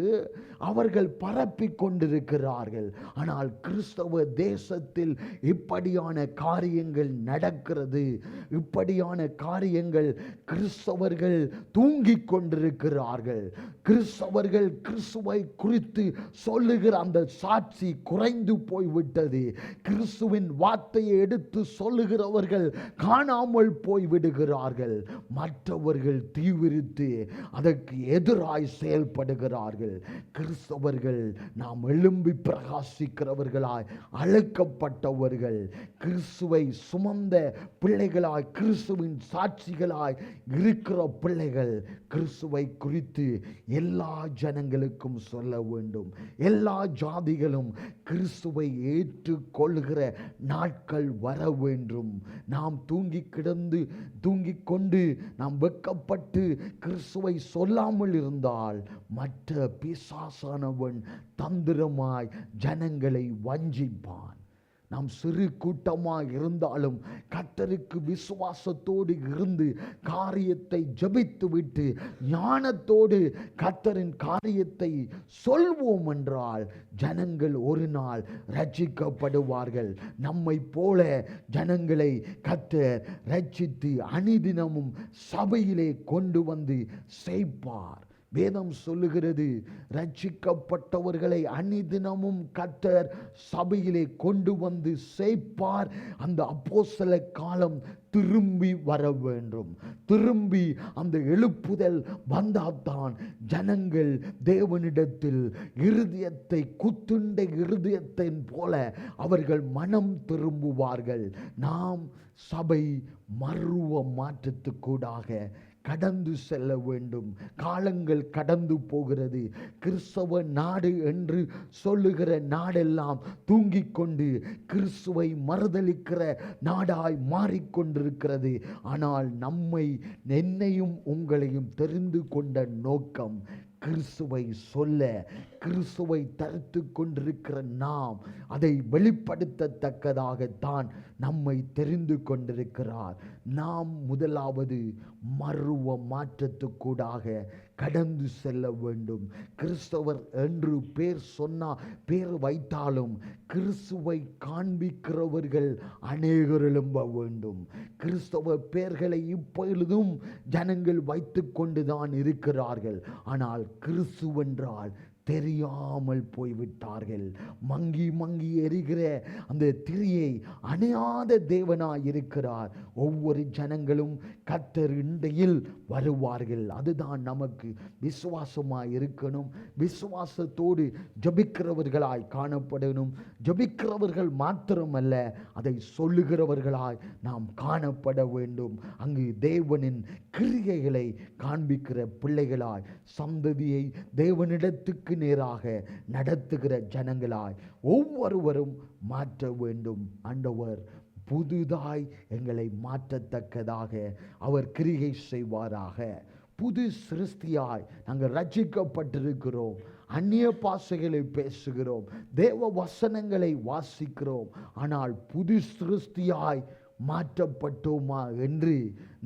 அவர்கள் பரப்பி கொண்டிருக்கிறார்கள். ஆனால் கிறிஸ்தவ தேசத்தில் இப்படியான காரியங்கள் நடக்கிறது. இப்படியான காரியங்கள் கிறிஸ்தவர்கள் தூங்கிக் கொண்டிருக்கிறார்கள். கிறிஸ்தவர்கள் கிறிஸ்துவை குறித்து சொல்லுகிற அந்த சாட்சி குறைந்து போய்விட்டது. கிறிஸ்துவின் வார்த்தையை எடுத்து சொல்லுகிறவர்கள் காணாமல் போய்விடுகிறார்கள். மற்றவர்கள் தீவிரித்து அதற்கு எதிராய் செயல்படுகிறார்கள். கிறிஸ்தவர்கள் நாம் எழும்பி பிரகாசிக்கிறவர்களாய் அழைக்கப்பட்டவர்கள், கிறிஸ்துவை சுமந்த பிள்ளைகளாய், கிறிஸ்துவின் சாட்சிகளாய் இருக்கிற பிள்ளைகள் கிறிஸ்துவை குறித்து எல்லா ஜனங்களுக்கும் சொல்ல வேண்டும். எல்லா ஜாதிகளும் கிறிஸ்துவை ஏற்றுக்கொள்கிற நாட்கள் வர வேண்டும். நாம் தூங்கிக் கொண்டு நாம் வெட்கப்பட்டு கிறிஸ்துவை சொல்லாமல் இருந்தால் மற்ற பிசாசானவன் தந்திரமாய் ஜனங்களை வஞ்சிப்பான். நாம் சிறு கூட்டமாக இருந்தாலும் கர்த்தருக்கு விசுவாசத்தோடு இருந்து காரியத்தை ஜெபித்து விட்டு ஞானத்தோடு கர்த்தரின் காரியத்தை சொல்வோம் என்றால் ஜனங்கள் ஒரு நாள் ரட்சிக்கப்படுவார்கள். நம்மை போல ஜனங்களை கர்த்தர் ரட்சித்து அனுதினமும் சபையிலே கொண்டு வந்து சேர்ப்பார். வேதம் சொல்லுகிறது, ரட்சிக்கப்பட்டவர்களை அனுதினமும் கர்த்தர் சபையிலே கொண்டு வந்து சேர்ப்பார். அந்த அப்போஸ்தல காலம் திரும்பி வர வேண்டும். திரும்பி அந்த எழுப்புதல் வந்தால்தான் ஜனங்கள் தேவனிடத்தில் இருதயத்தை குத்துண்ட இருதயத்தின் போல அவர்கள் மனம் திரும்புவார்கள். நாம் சபை மறுவ மாற்றத்துக்கூடாக கடந்து செல்ல வேண்டும். காலங்கள் கடந்து போகிறது. கிறிஸ்தவ நாடு என்று சொல்லுகிற நாடெல்லாம் தூங்கிக் கொண்டு கிறிஸ்துவை மறுதலிக்கிற நாடாய் மாறிக்கொண்டிருக்கிறது. ஆனால் என்னையும் உங்களையும் தெரிந்து கொண்ட நோக்கம் கிறிஸ்துவை சொல்ல, கிறிஸ்துவை தரித்து கொண்டிருக்கிற நாம் அதை வெளிப்படுத்தத்தக்கதாகத்தான் நம்மை தெரிந்து கொண்டிருக்கிறார். நாம் முதலாவது மறுவ மாற்றத்துக்கூடாக கடந்து செல்ல வேண்டும். கிறிஸ்தவர் என்று பேர் வைத்தாலும் கிறிஸ்துவை காண்பிக்கிறவர்கள் அநேகர் எழும்ப வேண்டும். கிறிஸ்தவ பெயர்களை இப்பொழுதும் ஜனங்கள் வைத்து கொண்டுதான் இருக்கிறார்கள். ஆனால் கிறிஸ்துவென்றால் தெரியாமல் போய்விட்டார்கள். மங்கி மங்கி எரிகிற அந்த திரியை அணையாத தேவனாய் இருக்கிறார். ஒவ்வொரு ஜனங்களும் கர்த்தர் இண்டையில் வருவார்கள். அதுதான் நமக்கு விசுவாசமாய் இருக்கணும். விசுவாசத்தோடு ஜபிக்கிறவர்களாய் காணப்படணும். ஜபிக்கிறவர்கள் மாத்திரமல்ல, அதை சொல்லுகிறவர்களாய் நாம் காணப்பட வேண்டும். அங்கு தேவனின் கிரியைகளை காண்பிக்கிற பிள்ளைகளாய், சந்ததியை தேவனிடத்துக்கு நேராக நடத்துகிற ஜனங்களாய் ஒவ்வொருவரும் மாற்ற வேண்டும். ஆண்டவர் புதுதாய் எங்களை மாற்றத்தக்கதாக அவர் கிரியை செய்வாராக. புது சிருஷ்டியாய் நாங்கள் ரட்சிக்கப்பட்டிருக்கிறோம். அந்நிய பாஷைகளை பேசுகிறோம், தேவ வசனங்களை வாசிக்கிறோம். ஆனால் புது சிருஷ்டியாய் மாற்றப்பட்டோமா என்று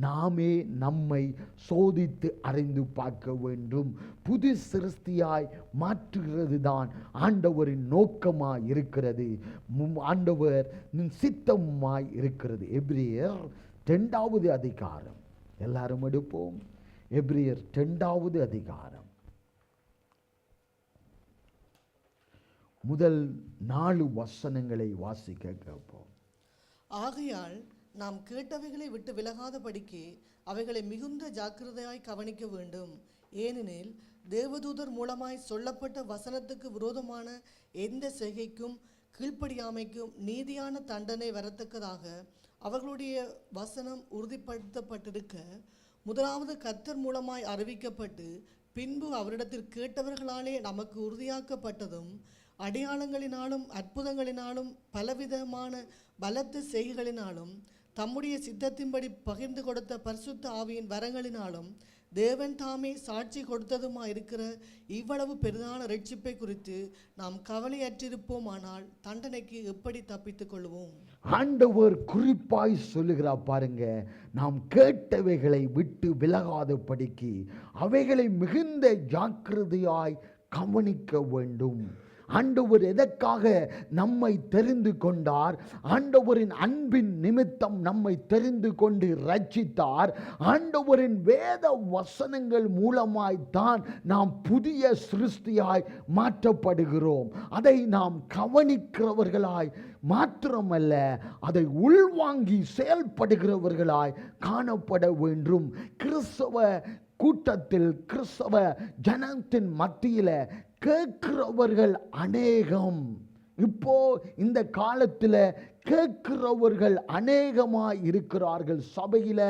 நாமே நம்மை சோதித்து அறிந்து பார்க்க வேண்டும். புது சிருஷ்டியாய் மாற்றுகிறது தான் ஆண்டவரின் நோக்கமாய் இருக்கிறது, ஆண்டவர் சித்தமாய் இருக்கிறது. எபிரேயர் 2வது அதிகாரம், எல்லாரும் எடுப்போம். எபிரேயர் 2வது அதிகாரம் முதல் 4 வசனங்களை வாசிக்க கேட்போம். ஆகையால் நாம் கேட்டவைகளை விட்டு விலகாதபடிக்கு அவைகளை மிகுந்த ஜாக்கிரதையாய் கவனிக்க வேண்டும். ஏனெனில் தேவதூதர் மூலமாய் சொல்லப்பட்ட வசனத்துக்கு விரோதமான எந்த செய்கைக்கும் கீழ்ப்படியாமைக்கும் நீதியான தண்டனை வரத்தக்கதாக அவர்களுடைய வசனம் உறுதிப்படுத்தப்பட்டிருக்க, முதலாவது கர்த்தர் மூலமாய் அறிவிக்கப்பட்டு பின்பு அவரிடத்தில் கேட்டவர்களாலே நமக்கு உறுதியாக்கப்பட்டதும், அடையாளங்களினாலும் அற்புதங்களினாலும் பலவிதமான பலத்த செய்கைகளினாலும் தம்முடைய சித்தத்தின்படி பகிர்ந்து கொடுத்த பரிசுத்த ஆவியின் வரங்களினாலும் தேவன் தாமே சாட்சி கொடுத்ததுமா இருக்கிற இவ்வளவு பெரிதான ரட்சிப்பை குறித்து நாம் கவலையற்றிருப்போமானால் தண்டனைக்கு எப்படி தப்பித்துக் கொள்வோம்? ஆண்டவர் குறிப்பாய் சொல்லுகிறார் பாருங்க, நாம் கேட்டவைகளை விட்டு விலகாதபடிக்கு அவைகளை மிகுந்த ஜாக்கிரதையாய் கவனிக்க வேண்டும். ஆண்டவர் எதற்காக நம்மை தெரிந்து கொண்டார்? ஆண்டவரின் அன்பின் நிமித்தம் நம்மை தெரிந்து கொண்டு ரட்சித்தார். ஆண்டவரின் வேத வசனங்கள் மூலமாய்த்தான் நாம் புதிய சிருஷ்டியாய் மாற்றப்படுகிறோம். அதை நாம் கவனிக்கிறவர்களாய் மாத்திரமல்ல, அதை உள்வாங்கி செயல்படுகிறவர்களாய் காணப்பட வேண்டும். கிறிஸ்தவ கூட்டத்தில், கிறிஸ்தவ ஜனத்தின் மத்தியில கேட்கிறவர்கள் அநேகம். இப்போ இந்த காலத்தில் கேட்கிறவர்கள் அநேகமாய் இருக்கிறார்கள். சபையில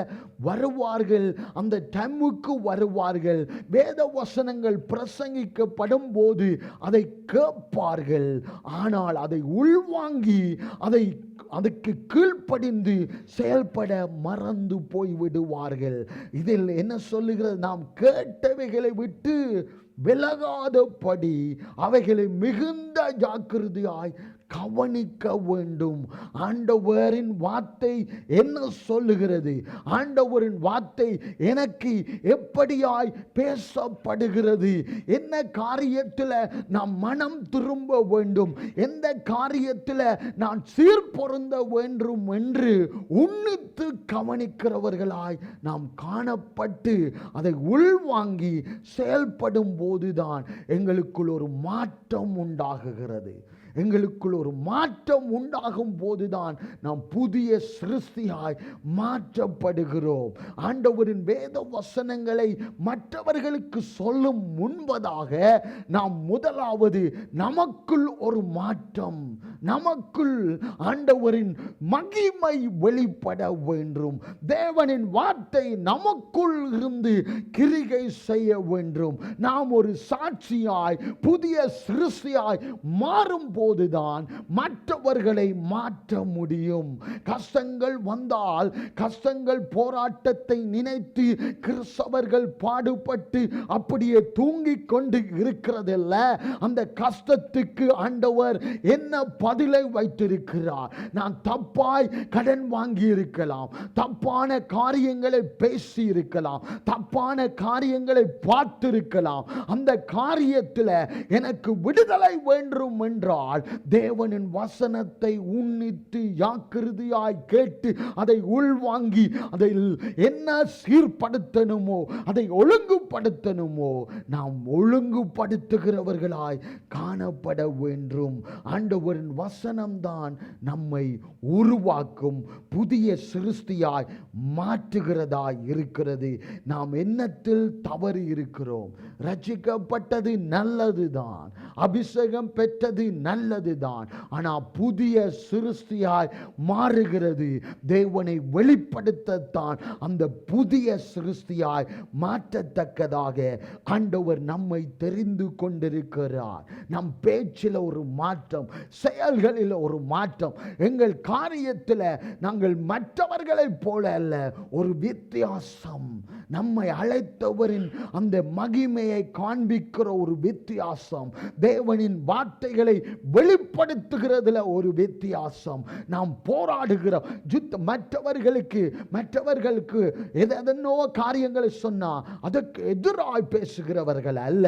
வருவார்கள், அந்த டைமுக்கு வருவார்கள். வேத வசனங்கள் பிரசங்கிக்கப்படும் போது அதை கேட்பார்கள். ஆனால் அதை உள்வாங்கி அதுக்கு கீழ்ப்படிந்து செயல்பட மறந்து போய் விடுவார்கள். இதில் என்ன சொல்லுகிறது? நாம் கேட்டவைகளை விட்டு விலகாதபடி அவைகளை மிகுந்த ஜாக்கிரதையாய் கவனிக்க வேண்டும். ஆண்டவரின் வார்த்தை என்ன சொல்லுகிறது? ஆண்டவரின் வார்த்தை எனக்கு எப்படியாய் பேசப்படுகிறது? என்ன காரியத்தில் நாம் மனம் திரும்ப வேண்டும், எந்த காரியத்தில் நான் சீர்பொருந்த வேண்டும் என்று உன்னித்து கவனிக்கிறவர்களாய் நாம் காணப்பட்டு அதை உள்வாங்கி செயல்படும் போதுதான் எங்களுக்குள் ஒரு மாற்றம் உண்டாகுகிறது. எங்களுக்குள் ஒரு மாற்றம் உண்டாகும் போதுதான் நாம் புதிய சிருஷ்டியாய் மாற்றப்படுகிறோம். ஆண்டவரின் வேத வசனங்களை மற்றவர்களுக்கு சொல்லும் முன்பதாக நாம் முதலாவது நமக்குள் ஒரு மாற்றம், நமக்குள் ஆண்டவரின் மகிமை வெளிப்பட வேண்டும். தேவனின் வார்த்தை நமக்குள் இருந்து கிரியை செய்ய வேண்டும். நாம் ஒரு சாட்சியாய் புதிய சிருஷ்டியாய் மாறும் போதுதான் மற்றவர்களை மாற்ற முடியும். கஷ்டங்கள் வந்தால், கஷ்டங்கள் போராட்டத்தை நினைத்து கிறிஸ்தவர்கள் பாடுபட்டு அப்படியே தூங்கிக் கொண்டு இருக்கிறதில்ல. அந்த கஷ்டத்துக்கு ஆண்டவர் என்ன பதிலை வைத்திருக்கிறார். நான் தப்பாய் கடன் வாங்கி இருக்கலாம், தப்பான காரியங்களை பேசி இருக்கலாம், தப்பான காரியங்களை பார்த்திருக்கலாம். அந்த காரியத்தில் எனக்கு விடுதலை வேண்டும் என்றால் தேவனின் வசனத்தை உன்னிட்டு ஜாக்கிரதையாய் கேட்டு அதை உள்வாங்கி அதில் என்ன சீர்படுத்தணுமோ அதை ஒழுங்குபடுத்தணுமோ நாம் ஒழுங்குபடுத்துகிறவர்களாய் காணப்பட வேண்டும். ஆண்டவரின் வசனம்தான் நம்மை உருவாக்கும், புதிய சிருஷ்டியாய் மாற்றுகிறதாய் இருக்கிறது. நாம் எண்ணத்தில் தவறு இருக்கிறோம். ரட்சிக்கப்பட்டது நல்லதுதான், அபிஷேகம் பெற்றது நல்லதுதான். ஆனால் புதிய சிருஷ்டியாய் மாறுகிறது தேவனை வெளிப்படுத்தத்தான். அந்த புதிய சிருஷ்டியாய் மாற்றத்தக்கதாக ஆண்டவர் நம்மை தெரிந்து கொண்டிருக்கிறார். நம் பேச்சில் ஒரு மாற்றம், செயல்களில் ஒரு மாற்றம், எங்கள் காரியத்தில் நாங்கள் மற்றவர்களைப் போல அல்ல, ஒரு வித்தியாசம். நம்மை அழைத்தவரின் அந்த மகிமையை காண்பிக்கிற ஒரு வித்தியாசம், தேவனின் வார்த்தைகளை வெளிப்படுத்துகிறதுல ஒரு வித்தியாசம். நாம் போராடுகிற மற்றவர்களுக்கு எதனோ காரியங்களை சொன்னா அதற்கு எதிராய் பேசுகிறவர்கள் அல்ல,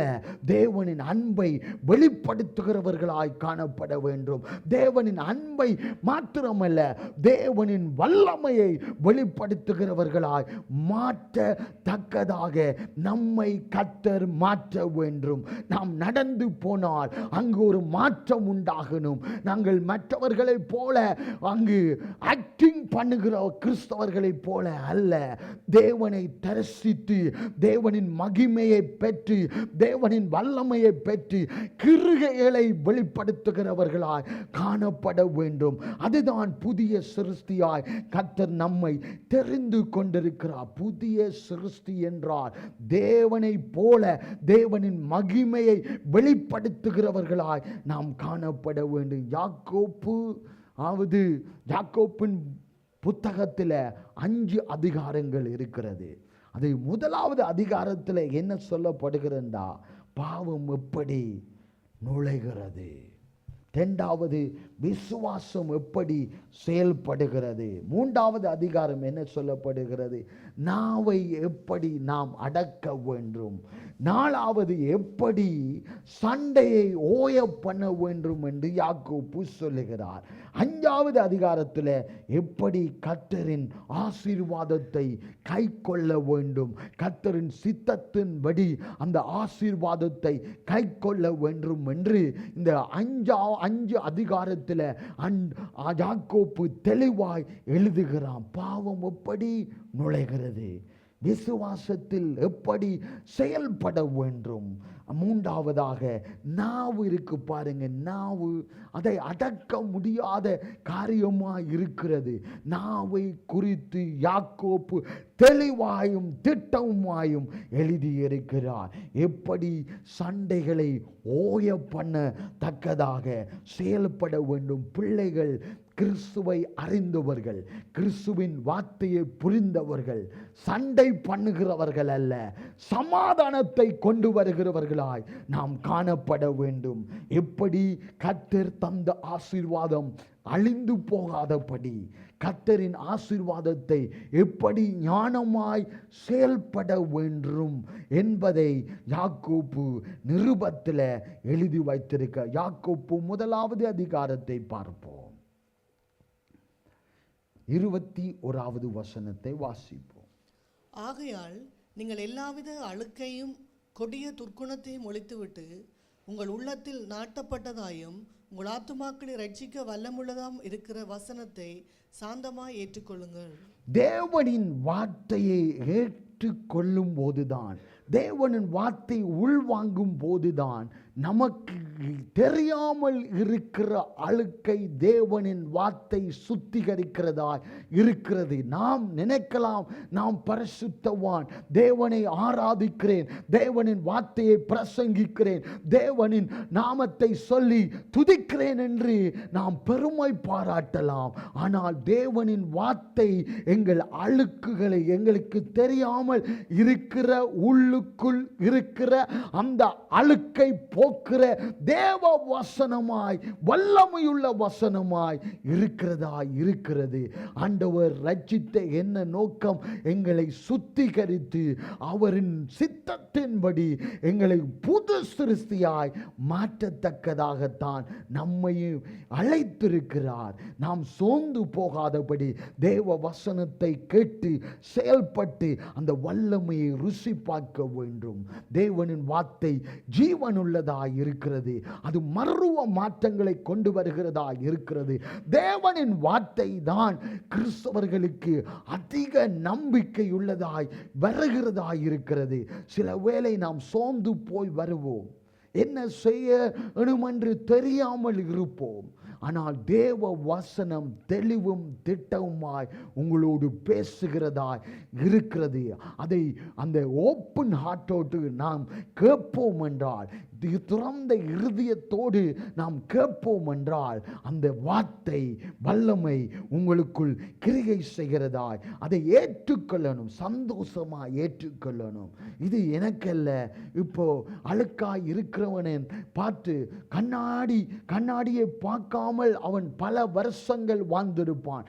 தேவனின் அன்பை வெளிப்படுத்துகிறவர்களாய் காணப்பட வேண்டும். தேவனின் அன்பை மாத்திரமல்ல, தேவனின் வல்லமையை வெளிப்படுத்துகிறவர்களாய் மாற்றத்தக்கதாக நம்மை கர்த்தர் மாற்ற வேண்டும். நாம் நடந்து போனால் அங்கு ஒரு மாற்றம் உண்டாகணும். நாங்கள் மற்றவர்களைப் போல அங்கு ஆக்டிங் பண்ணுகிற கிறிஸ்தவர்களைப் போல அல்ல, தேவனை தரிசித்து தேவனின் மகிமையை பெற்று தேவனின் வல்லமையை பெற்று கிருகைகளை வெளிப்படுத்துகிறவர்களாய் காணப்பட வேண்டும். அதுதான் புதிய சிருஷ்டியாய் கர்த்தர் நம்மை தெரிந்து கொண்டிருக்கிறார். புதிய சிருஷ்டி என்றால் தேவனை போல தேவனின் மகிமையை வெளிப்படுத்துகிறவர்களாய் நாம் காணப்பட வேண்டும். யாக்கோப்பின் புத்தகத்தில் 5 அதிகாரங்கள் இருக்கிறது. அது முதலாவது அதிகாரத்தில் என்ன சொல்லப்படுகிறதா, பாவம் எப்படி நுழைகிறது, இரண்டாவது விசுவாசம் எப்படி செயல்படுகிறது, மூன்றாவது அதிகாரம் என்ன சொல்லப்படுகிறது, நாவை எப்படி நாம் அடக்க வேண்டும், நாலாவது எப்படி சண்டையை ஓய பண்ண வேண்டும் என்று யாக்கோப்பு சொல்லுகிறார். 5வது அதிகாரத்தில் எப்படி கர்த்தரின் ஆசீர்வாதத்தை கை கொள்ள வேண்டும், கர்த்தரின் சித்தத்தின்படி அந்த ஆசீர்வாதத்தை கை கொள்ள வேண்டும் என்று இந்த 5 அதிகாரத்தில் யாக்கோப்பு தெளிவாய் எழுதுகிறான். பாவம் எப்படி நுழைகிறது, விசுவாசத்தில் எப்படி செயல்பட வேண்டும், மூன்றாவதாக நாவு இருக்கு பாருங்க, நாவு அதை அடக்க முடியாத காரியமாக இருக்கிறது. நாவை குறித்து யாக்கோப்பு தெளிவாயும் திட்டமாயும் எழுதியிருக்கிறார். எப்படி சண்டைகளை ஓய பண்ண தக்கதாக செயல்பட வேண்டும். பிள்ளைகள் கிறிஸ்துவை அறிந்தவர்கள், கிறிஸ்துவின் வார்த்தையை புரிந்தவர்கள், சண்டை பண்ணுகிறவர்கள் அல்ல, சமாதானத்தை கொண்டு வருகிறவர்களாய் நாம் காணப்பட வேண்டும். எப்படி கர்த்தர் தந்த ஆசீர்வாதம் அழிந்து போகாதபடி கர்த்தரின் ஆசீர்வாதத்தை எப்படி ஞானமாய் செயல்பட வேண்டும் என்பதை யாக்கோப்பு நிருபத்தில் எழுதி வைத்திருக்க. யாக்கோப்பு 1வது அதிகாரத்தை பார்ப்போம். 21வது வசனத்தை வாசிப்போம். ஆகையால் நீங்கள் எல்லாவித அழுக்கையும் கொடிய துர்க்குணத்தையும் ஒழித்துவிட்டு உங்கள் உள்ளத்தில் நாட்டப்பட்டதாயும் உங்கள் ஆத்துமாக்களை ரட்சிக்க வல்லமுள்ளதாம் இருக்கிற வசனத்தை சாந்தமாய் ஏற்றுக்கொள்ளுங்கள். தேவனின் வார்த்தையை ஏற்றுக்கொள்ளும் போதுதான், தேவனின் வார்த்தை உள்வாங்கும் போதுதான் நமக்கு தெரியாமல் இருக்கிற அழுக்கை தேவனின் வார்த்தை சுத்திகரிக்கிறதா இருக்கிறது. நாம் நினைக்கலாம், நாம் பரிசுத்தவான், தேவனை ஆராதிக்கிறேன், தேவனின் வார்த்தையை பிரசங்கிக்கிறேன், தேவனின் நாமத்தை சொல்லி துதிக்கிறேன் என்று நாம் பெருமை பாராட்டலாம். ஆனால் தேவனின் வார்த்தை எங்கள் அழுக்குகளை, எங்களுக்கு தெரியாமல் இருக்கிற உள்ளுக்குள் இருக்கிற அந்த அழுக்கை போக்குற தேவ வசனமாய் வல்லமையுள்ள வசனமாய் இருக்கிறது. ஆண்டவர் ரட்சித்த என்ன நோக்கம்? எங்களை சுத்திகரித்து அவரின் சித்தத்தின்படி எங்களை புது சிருஷ்டியாய் மாற்றத்தக்கதாகத்தான் நம்மையும் அழைத்திருக்கிறார். நாம் சோர்ந்து போகாதபடி தேவ வசனத்தை கேட்டு செயல்பட்டு அந்த வல்லமையை ருசி பார்க்க வேண்டும். தேவனின் வார்த்தை ஜீவனுள்ளதாய் இருக்கிறது. அது மர்வ மாற்றங்களை கொண்டு வருகிறதாய் இருக்கிறது. தேவனின் வார்த்தை தான் கிறிஸ்தவர்களுக்கு அதிக நம்பிக்கையுள்ளதாய் வருகிறதாய் இருக்கிறது. சில வேளை நாம் சோர்ந்து போய் வருவோம், என்ன செய்யணும் என்று தெரியாமல் இருப்போம். ஆனால் தேவ வசனம் தெளிவும் திட்டவுமாய் உங்களோடு பேசுகிறதாய் இருக்கிறது. அதை அந்த ஓப்பன் ஹார்ட்டோடு நாம் கேட்போம் என்றால், திறந்த இருதயத்தோடு நாம் கேட்போம் என்றால், அந்த வார்த்தை வல்லமை உங்களுக்குள் கிரியை செய்கிறதாய் அதை ஏற்றுக்கொள்ளணும், சந்தோஷமாய் ஏற்றுக்கொள்ளணும். இது எனக்கல்ல. இப்போ அழுக்காய் இருக்கிறவனை பார்த்து கண்ணாடியை பார்க்காமல் அவன் பல வருஷங்கள் வாழ்ந்திருப்பான்.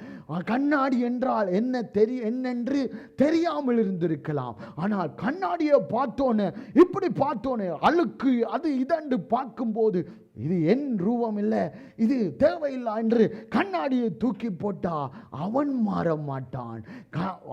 கண்ணாடி என்றால் என்னென்று தெரியாமல் இருந்திருக்கலாம். ஆனால் கண்ணாடியை பார்த்தோன்னே, இப்படி பார்த்தோன்னே அழுக்கு அது இதென்று பார்க்கும்போது, இது என் ரூபம் இல்லை, இது தேவையில்லை என்று கண்ணாடியை தூக்கி போட்டா அவன் மாற மாட்டான்.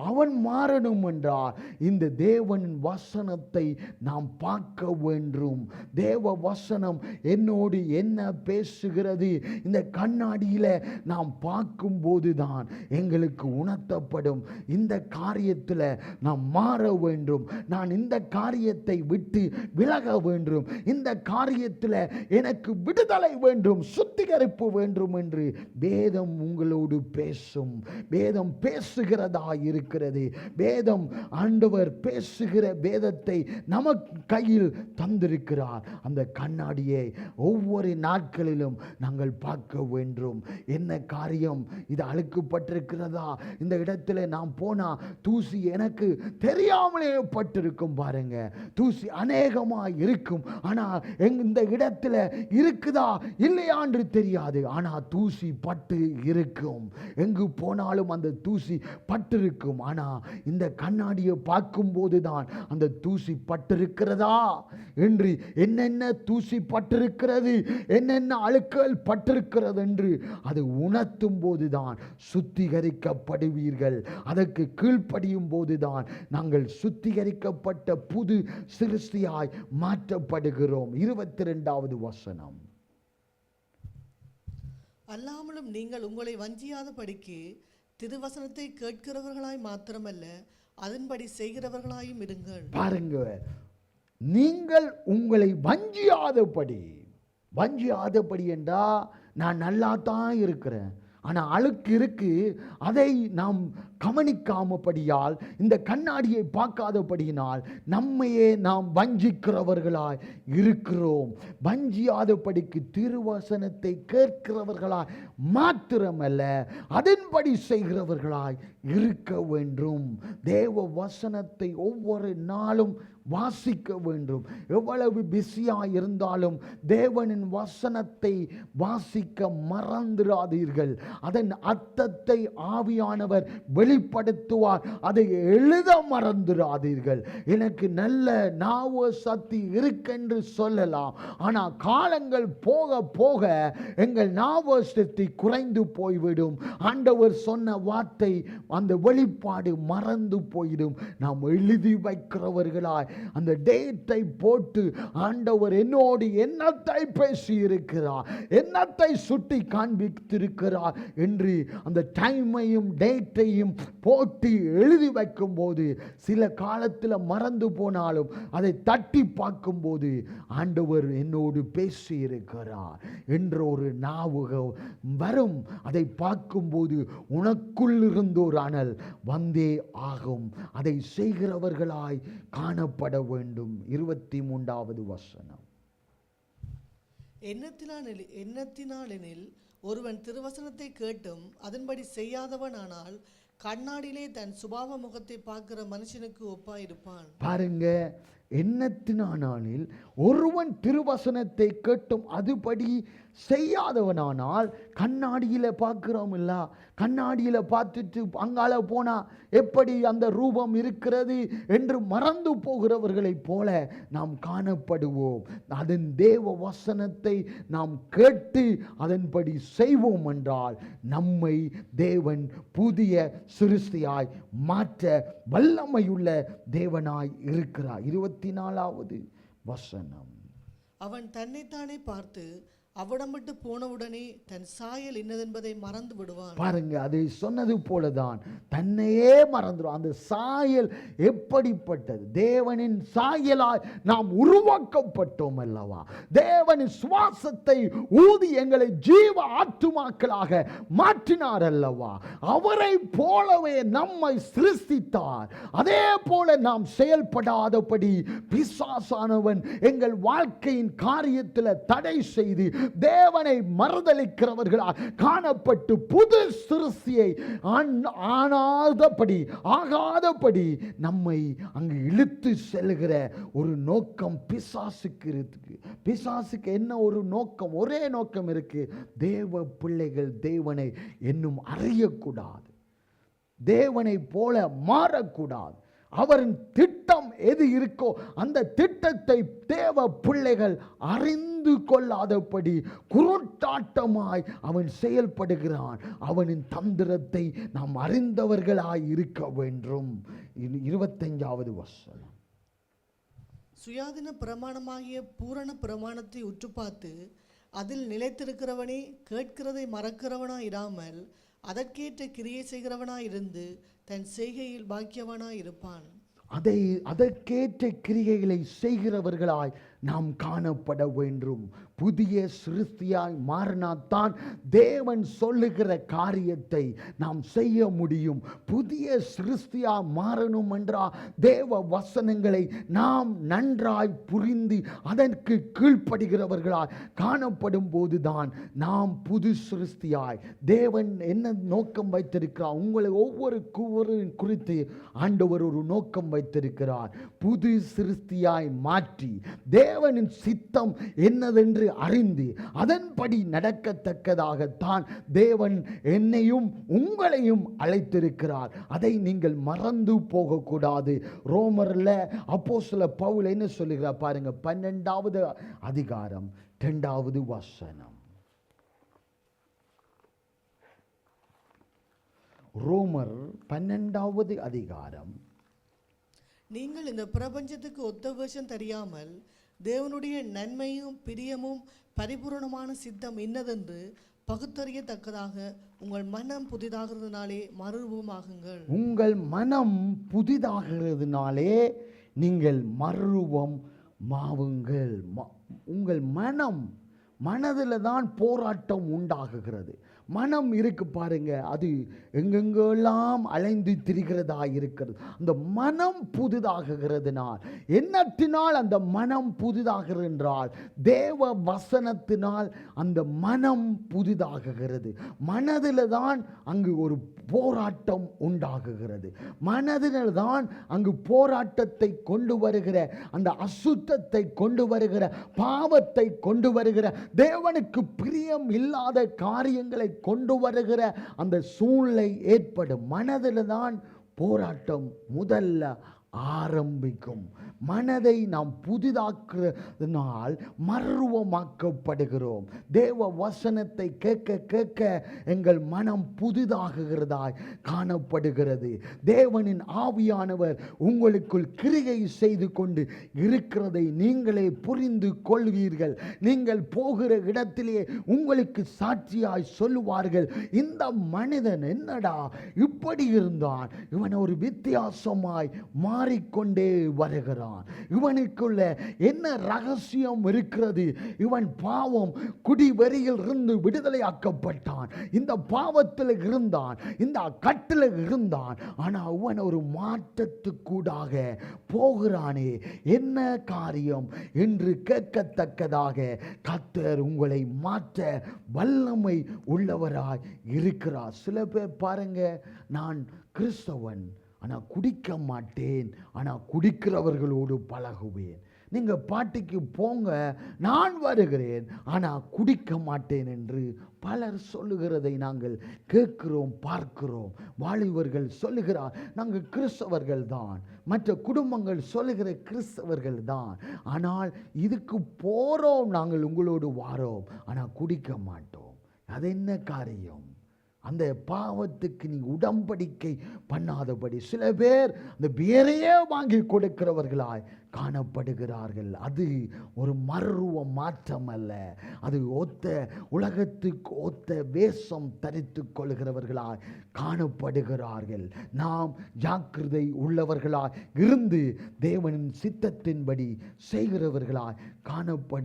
அவன் மாறணும் என்றால் இந்த தேவனின் வசனத்தை நாம் பார்க்க வேண்டும். தேவ வசனம் என்னோடு என்ன பேசுகிறது, இந்த கண்ணாடியில் நாம் பார்க்கும்போது தான் எங்களுக்கு உணர்த்தப்படும். இந்த காரியத்தில் நாம் மாற வேண்டும், நான் இந்த காரியத்தை விட்டு விலக வேண்டும், இந்த காரியத்தில் எனக்கு விடுதலை வேண்டும், சுத்திகரிப்பு வேண்டும் என்று வேதம் உங்களோடு பேசும். வேதம் பேசுகிறதா இருக்கிறது. வேதம் ஆண்டவர் பேசுகிற வேதத்தை நமக்கு கையில் தந்திருக்கிறார். அந்த கண்ணாடியை ஒவ்வொரு நாட்களிலும் நாங்கள் பார்க்க வேண்டும். என்ன காரியம், இது அழுக்கப்பட்டிருக்கிறதா, இந்த இடத்துல நாம் போனா தூசி எனக்கு தெரியாமலே பட்டிருக்கும். பாருங்க, தூசி அநேகமாக இருக்கும். ஆனால் இந்த இடத்துல இருக்குதா இல்லையா என்று தெரியாது. ஆனால் தூசி பட்டு இருக்கும். எங்கு போனாலும் அந்த தூசி பட்டிருக்கும். ஆனால் இந்த கண்ணாடியை பார்க்கும் போதுதான் அந்த தூசி பட்டிருக்கிறதா என்று, என்னென்ன தூசி பட்டிருக்கிறது, என்னென்ன அழுக்குகள் பட்டிருக்கிறது என்று அது உணர்த்தும் போதுதான் சுத்திகரிக்கப்படுவீர்கள். அதற்கு கீழ்ப்படியும் போதுதான் நாங்கள் சுத்திகரிக்கப்பட்ட புது சிருஷ்டியாய் மாற்றப்படுகிறோம். 22வது வசனம். அல்லாமலும் நீங்கள் உங்களை வஞ்சியாதபடிக்கு திருவசனத்தை கேட்கிறவர்களாய் மாத்திரமல்ல, அதன்படி செய்கிறவர்களாயும் இருங்கள். பாருங்க, நீங்கள் உங்களை வஞ்சியாதபடி என்றா, நான் நல்லா தான் இருக்கிறேன், ஆனால் அழுக்கு இருக்கு, அதை நாம் கவனிக்காமபடியால், இந்த கண்ணாடியை பார்க்காதபடியினால் நம்மையே நாம் வஞ்சிக்கிறவர்களாய் இருக்கிறோம். வஞ்சியாதபடிக்கு திருவசனத்தை கேட்கிறவர்களாய் மாத்திரமல்ல, அதன்படி செய்கிறவர்களாய் இருக்க வேண்டும். தேவ வசனத்தை ஒவ்வொரு நாளும் வாசிக்க வேண்டும். எவ்வளவு பிஸியாக இருந்தாலும் தேவனின் வசனத்தை வாசிக்க மறந்துடாதீர்கள். அதன் அர்த்தத்தை ஆவியானவர் வெளிப்படுத்துவார். அதை எழுத மறந்துடாதீர்கள். எனக்கு நல்ல ஞாபக சக்தி இருக்கென்று சொல்லலாம், ஆனால் காலங்கள் போக போக எங்கள் ஞாபக சக்தி குறைந்து போய்விடும். ஆண்டவர் சொன்ன வார்த்தை, அந்த வெளிப்பாடு மறந்து போயிடும். நாம் எழுதி வைக்கிறவர்களாய் அந்த டேட்டை போட்டு, ஆண்டவர் என்னோடு என்னத்தை பேசி இருக்கிறார், என்னத்தை சுட்டி காண்பித்திருக்கிறார் என்று அந்த டைமையும் டேட்டையும் போட்டு எழுதி வைக்கும் போது, சில காலத்தில் மறந்து போனாலும் அதை தட்டி பார்க்கும் போது ஆண்டவர் என்னோடு பேசி இருக்கிறார் என்ற ஒரு ஞாபகம் வரும். அதை பார்க்கும்போது உனக்குள் இருந்த ஒரு அனல் வந்தே ஆகும். அதை செய்கிறவர்களாய் காணப்பட வேண்டும். 23வது வசனம். எண்ணத்தினாலெனில் ஒருவன் திருவசனத்தை கேட்டும் அதன்படி செய்யாதவன் ஆனால் கண்ணாடியிலே தன் சுபாவ முகத்தை பார்க்கிற மனுஷனுக்கு ஒப்பாயிருப்பான். பாருங்க, என்னத்தினானில் ஒருவன் திருவசனத்தை கேட்டும் அதுபடி செய்யாதவனானால், கண்ணாடியில் பார்க்கிறோம் இல்ல, கண்ணாடியில் பார்த்துட்டு அங்கால போனா எப்படி அந்த ரூபம் இருக்கிறது என்று மறந்து போகிறவர்களைப் போல நாம் காணப்படுவோம். அதன் தேவ வசனத்தை நாம் கேட்டு அதன்படி செய்வோம் என்றால் நம்மை தேவன் புதிய சிருஷ்டியாய் மாற்ற வல்லமையுள்ள தேவனாய் இருக்கிறார். 24வது வசனம். அவன் தன்னைத்தானே பார்த்து அவ்விடமிட்டு போனவுடனே தன் சாயல் இன்னதென்பதை மறந்து விடுவான். பாருங்க, அதை சொன்னது போலதான் தன்னையே மறந்துடும். அந்த சாயல் எப்படிப்பட்டது? தேவனின் சாயலாய் நாம் உருவாக்கப்பட்டோம் அல்லவா? தேவனின் சுவாசத்தை ஊதி எங்களை ஜீவ ஆத்துமாக்களாக மாற்றினார் அல்லவா? அவரை போலவே நம்மை சிருஷ்டித்தார். அதே போல நாம் செயல்படாதபடி பிசாசானவன் எங்கள் வாழ்க்கையின் காரியத்தில் தடை செய்து தேவனை மறுதலிக்கிறவர்களால் காணப்பட்டு புது சிருஷ்டியை ஆகாதபடி நம்மை அங்கு இழுத்து செல்கிற ஒரு நோக்கம் பிசாசுக்கு இருக்கு. பிசாசுக்கு என்ன ஒரு நோக்கம்? ஒரே நோக்கம் இருக்கு. தேவ பிள்ளைகள் தேவனை இன்னும் அறியக்கூடாது, தேவனை போல மாறக்கூடாது. அவரின் திட்டம் எது இருக்கோ அந்த திட்டத்தை தேவ பிள்ளைகள் அறிந்து கொள்ளாதபடி குருட்டாட்டமாய் அவன் செயல்படுகிறான். அவனின் தந்திரத்தை நாம் அறிந்தவர்களாய் இருக்க வேண்டும். 25வது வசனம். சுயாதீன பிரமாணமாகிய பூரண பிரமாணத்தை உற்று பார்த்து அதில் நிலைத்திருக்கிறவனே கேட்கிறதை மறக்கிறவனாய் இராமல் அதற்கேற்ற கிரியை செய்கிறவனாய் இருந்து தன் செய்கையில் பாக்கியவனாய் இருப்பான். அதற்கேற்ற கிரியைகளை செய்கிறவர்களாய் நாம் காணப்பட வேண்டும். புதிய சிருஷ்டியாய் மாறினாத்தான் தேவன் சொல்லுகிற காரியத்தை நாம் செய்ய முடியும். புதிய சிருஷ்டியாய் மாறணும் என்றால் தேவ வசனங்களை நாம் நன்றாய் புரிந்து அதற்கு கீழ்ப்படுகிறவர்களாய் காணப்படும் போதுதான் நாம் புது சிருஷ்டியாய். தேவன் என்ன நோக்கம் வைத்திருக்கிறார்? உங்களை ஒவ்வொரு குறித்து ஆண்டவர் ஒரு நோக்கம் வைத்திருக்கிறார். புது சிருஷ்டியாய் மாற்றி தேவனின் சித்தம் என்னதென்று அறிந்து அதன்படி நடக்கத்தக்கதாகத்தான் தேவன் என்னையும் உங்களையும் அழைத்திருக்கிறார். அதை நீங்கள் மறந்து போகக்கூடாது. ரோமர்ல அப்போஸ்தலர் பவுல் என்ன சொல்லுகிறார் பாருங்க, 12வது அதிகாரம் 2வது வசனம். ரோமர் 12வது அதிகாரம். நீங்கள் இந்த பிரபஞ்சத்துக்கு ஒத்த வேஷம் தெரியாமல் தேவனுடைய நன்மையும் பிரியமும் பரிபூரணமான சித்தம் இன்னதென்று பகுத்தறியத்தக்கதாக உங்கள் மனம் புதிதாகிறதுனாலே மறுரூபமாகுங்கள். உங்கள் மனம் புதிதாகிறதுனாலே நீங்கள் மறுரூபம் மாவுங்கள். உங்கள் மனதில் தான் போராட்டம் உண்டாகுகிறது. மனம் இருக்கு பாருங்க, அது எங்கெங்கெல்லாம் அலைந்து திரிகிறதா இருக்கிறது. அந்த மனம் புதிதாகிறதுனால் என்னத்தினால் அந்த மனம் புதிதாகிறது என்றால் தேவ வசனத்தினால் அந்த மனம் புதிதாகிறது. மனதில் தான் அங்கு ஒரு போராட்டம் உண்டாகுகிறது. மனதில் தான் அங்கு போராட்டத்தை கொண்டு வருகிற, அந்த அசுத்தத்தை கொண்டு வருகிற, பாவத்தை கொண்டு வருகிற, தேவனுக்கு பிரியம் இல்லாத காரியங்களை கொண்டு வருகிற அந்த சூழ்நிலை ஏற்படும். மனதில் தான் போராட்டம் முதல்ல ஆரம்பிக்கும். மனதை நாம் புதிதாக்குறதுனால் மறுரூபமாக்கப்படுகிறோம். தேவ வசனத்தை கேட்க கேட்க எங்கள் மனம் புதிதாகுகிறதாய் காணப்படுகிறது. தேவனின் ஆவியானவர் உங்களுக்குள் கிரியை செய்து கொண்டு இருக்கிறதை நீங்களே புரிந்து கொள்வீர்கள். நீங்கள் போகிற இடத்திலே உங்களுக்கு சாட்சியாய் சொல்லுவார்கள், இந்த மனிதன் என்னடா இப்படி இருந்தான், இவன் ஒரு வித்தியாசமாய் மாறிக்கொண்டே வருகிறான், இவனுக்குள்ள என்ன ரகசியம் இருக்கிறது, இவன் பாவம் குடிவெறியில் இருந்து விடுதலையாக்கப்பட்டான், இந்த பாவத்தில் இருந்தான், இந்த கட்டில் இருந்தான், ஆனால் அவன் ஒரு மாற்றத்துக்கூடாக போகிறானே, என்ன காரியம் என்று கேட்கத்தக்கதாக கர்த்தர் உங்களை மாற்ற வல்லமை உள்ளவராய் இருக்கிறார். சில பேர் பாருங்க, நான் கிறிஸ்தவன், ஆனால் குடிக்க மாட்டேன், ஆனால் குடிக்கிறவர்களோடு பழகுவேன். நீங்கள் பாட்டிக்கு போங்க, நான் வருகிறேன், ஆனால் குடிக்க மாட்டேன் என்று பலர் சொல்லுகிறதை நாங்கள் கேட்கிறோம், பார்க்கிறோம். வாலிபர்கள் சொல்லுகிறார், நாங்கள் கிறிஸ்தவர்கள் தான், மற்ற குடும்பங்கள் சொல்லுகிற கிறிஸ்தவர்கள் தான், ஆனால் இதுக்கு போகிறோம், நாங்கள் உங்களோடு வாரோம், ஆனால் குடிக்க மாட்டோம். அது என்ன காரியம்? அந்த பாவத்துக்கு நீ உடன்படிக்கை பண்ணாதபடி சில பேர் அந்த பேரையே வாங்கி கொடுக்கிறவர்களாய் காணப்படுகிறார்கள். அது ஒரு மறுரூப மாற்றம் அல்ல, அது உலகத்துக்கு ஒத்த வேஷம் தரித்து கொள்கிறவர்களாய் காணப்படுகிறார்கள். நாம் ஜாக்கிரதை உள்ளவர்களாய் இருந்து தேவனின் சித்தத்தின்படி செய்கிறவர்களாய் காணப்பட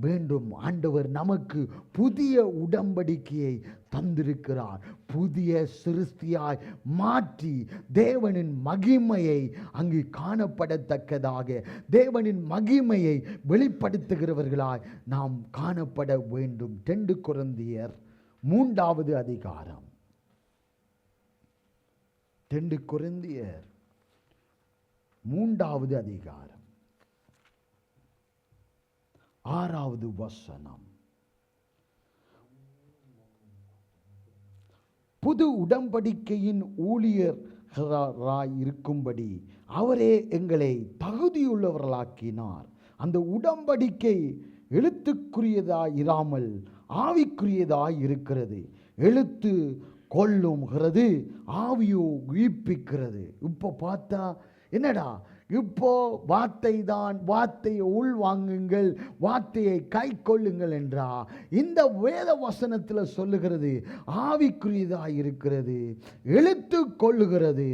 வேண்டும். ஆண்டவர் நமக்கு புதிய உடன்படிக்கையை தந்திருக்கிறார். புதிய சிருஷ்டியாய் மாற்றி தேவனின் மகிமையை அங்கு காணப்படத்தக்கதாக தேவனின் மகிமையை வெளிப்படுத்துகிறவர்களாய் நாம் காணப்பட வேண்டும். 2 கொரிந்தியர் 3வது அதிகாரம், 2 கொரிந்தியர் 3வது அதிகாரம் 6வது வசனம். புது உடன்படிக்கையின் ஊழியராய் இருக்கும்படி அவரே எங்களை தகுதியுள்ளவர்களாக்கினார். அந்த உடன்படிக்கை எழுத்துக்குரியதாய் இராமல் ஆவிக்குரியதாய் இருக்கிறது. எழுத்து கொல்லுகிறது, ஆவியோ உயிர்ப்பிக்கிறது. இப்போ பார்த்தா என்னடா, இப்போ வார்த்தை தான், வார்த்தையை உள்வாங்குங்கள், வார்த்தையை கை கொள்ளுங்கள் என்றா இந்த வேத வசனத்தில் சொல்லுகிறது. ஆவிக்குரியதாக இருக்கிறது, எழுத்து கொள்ளுகிறது,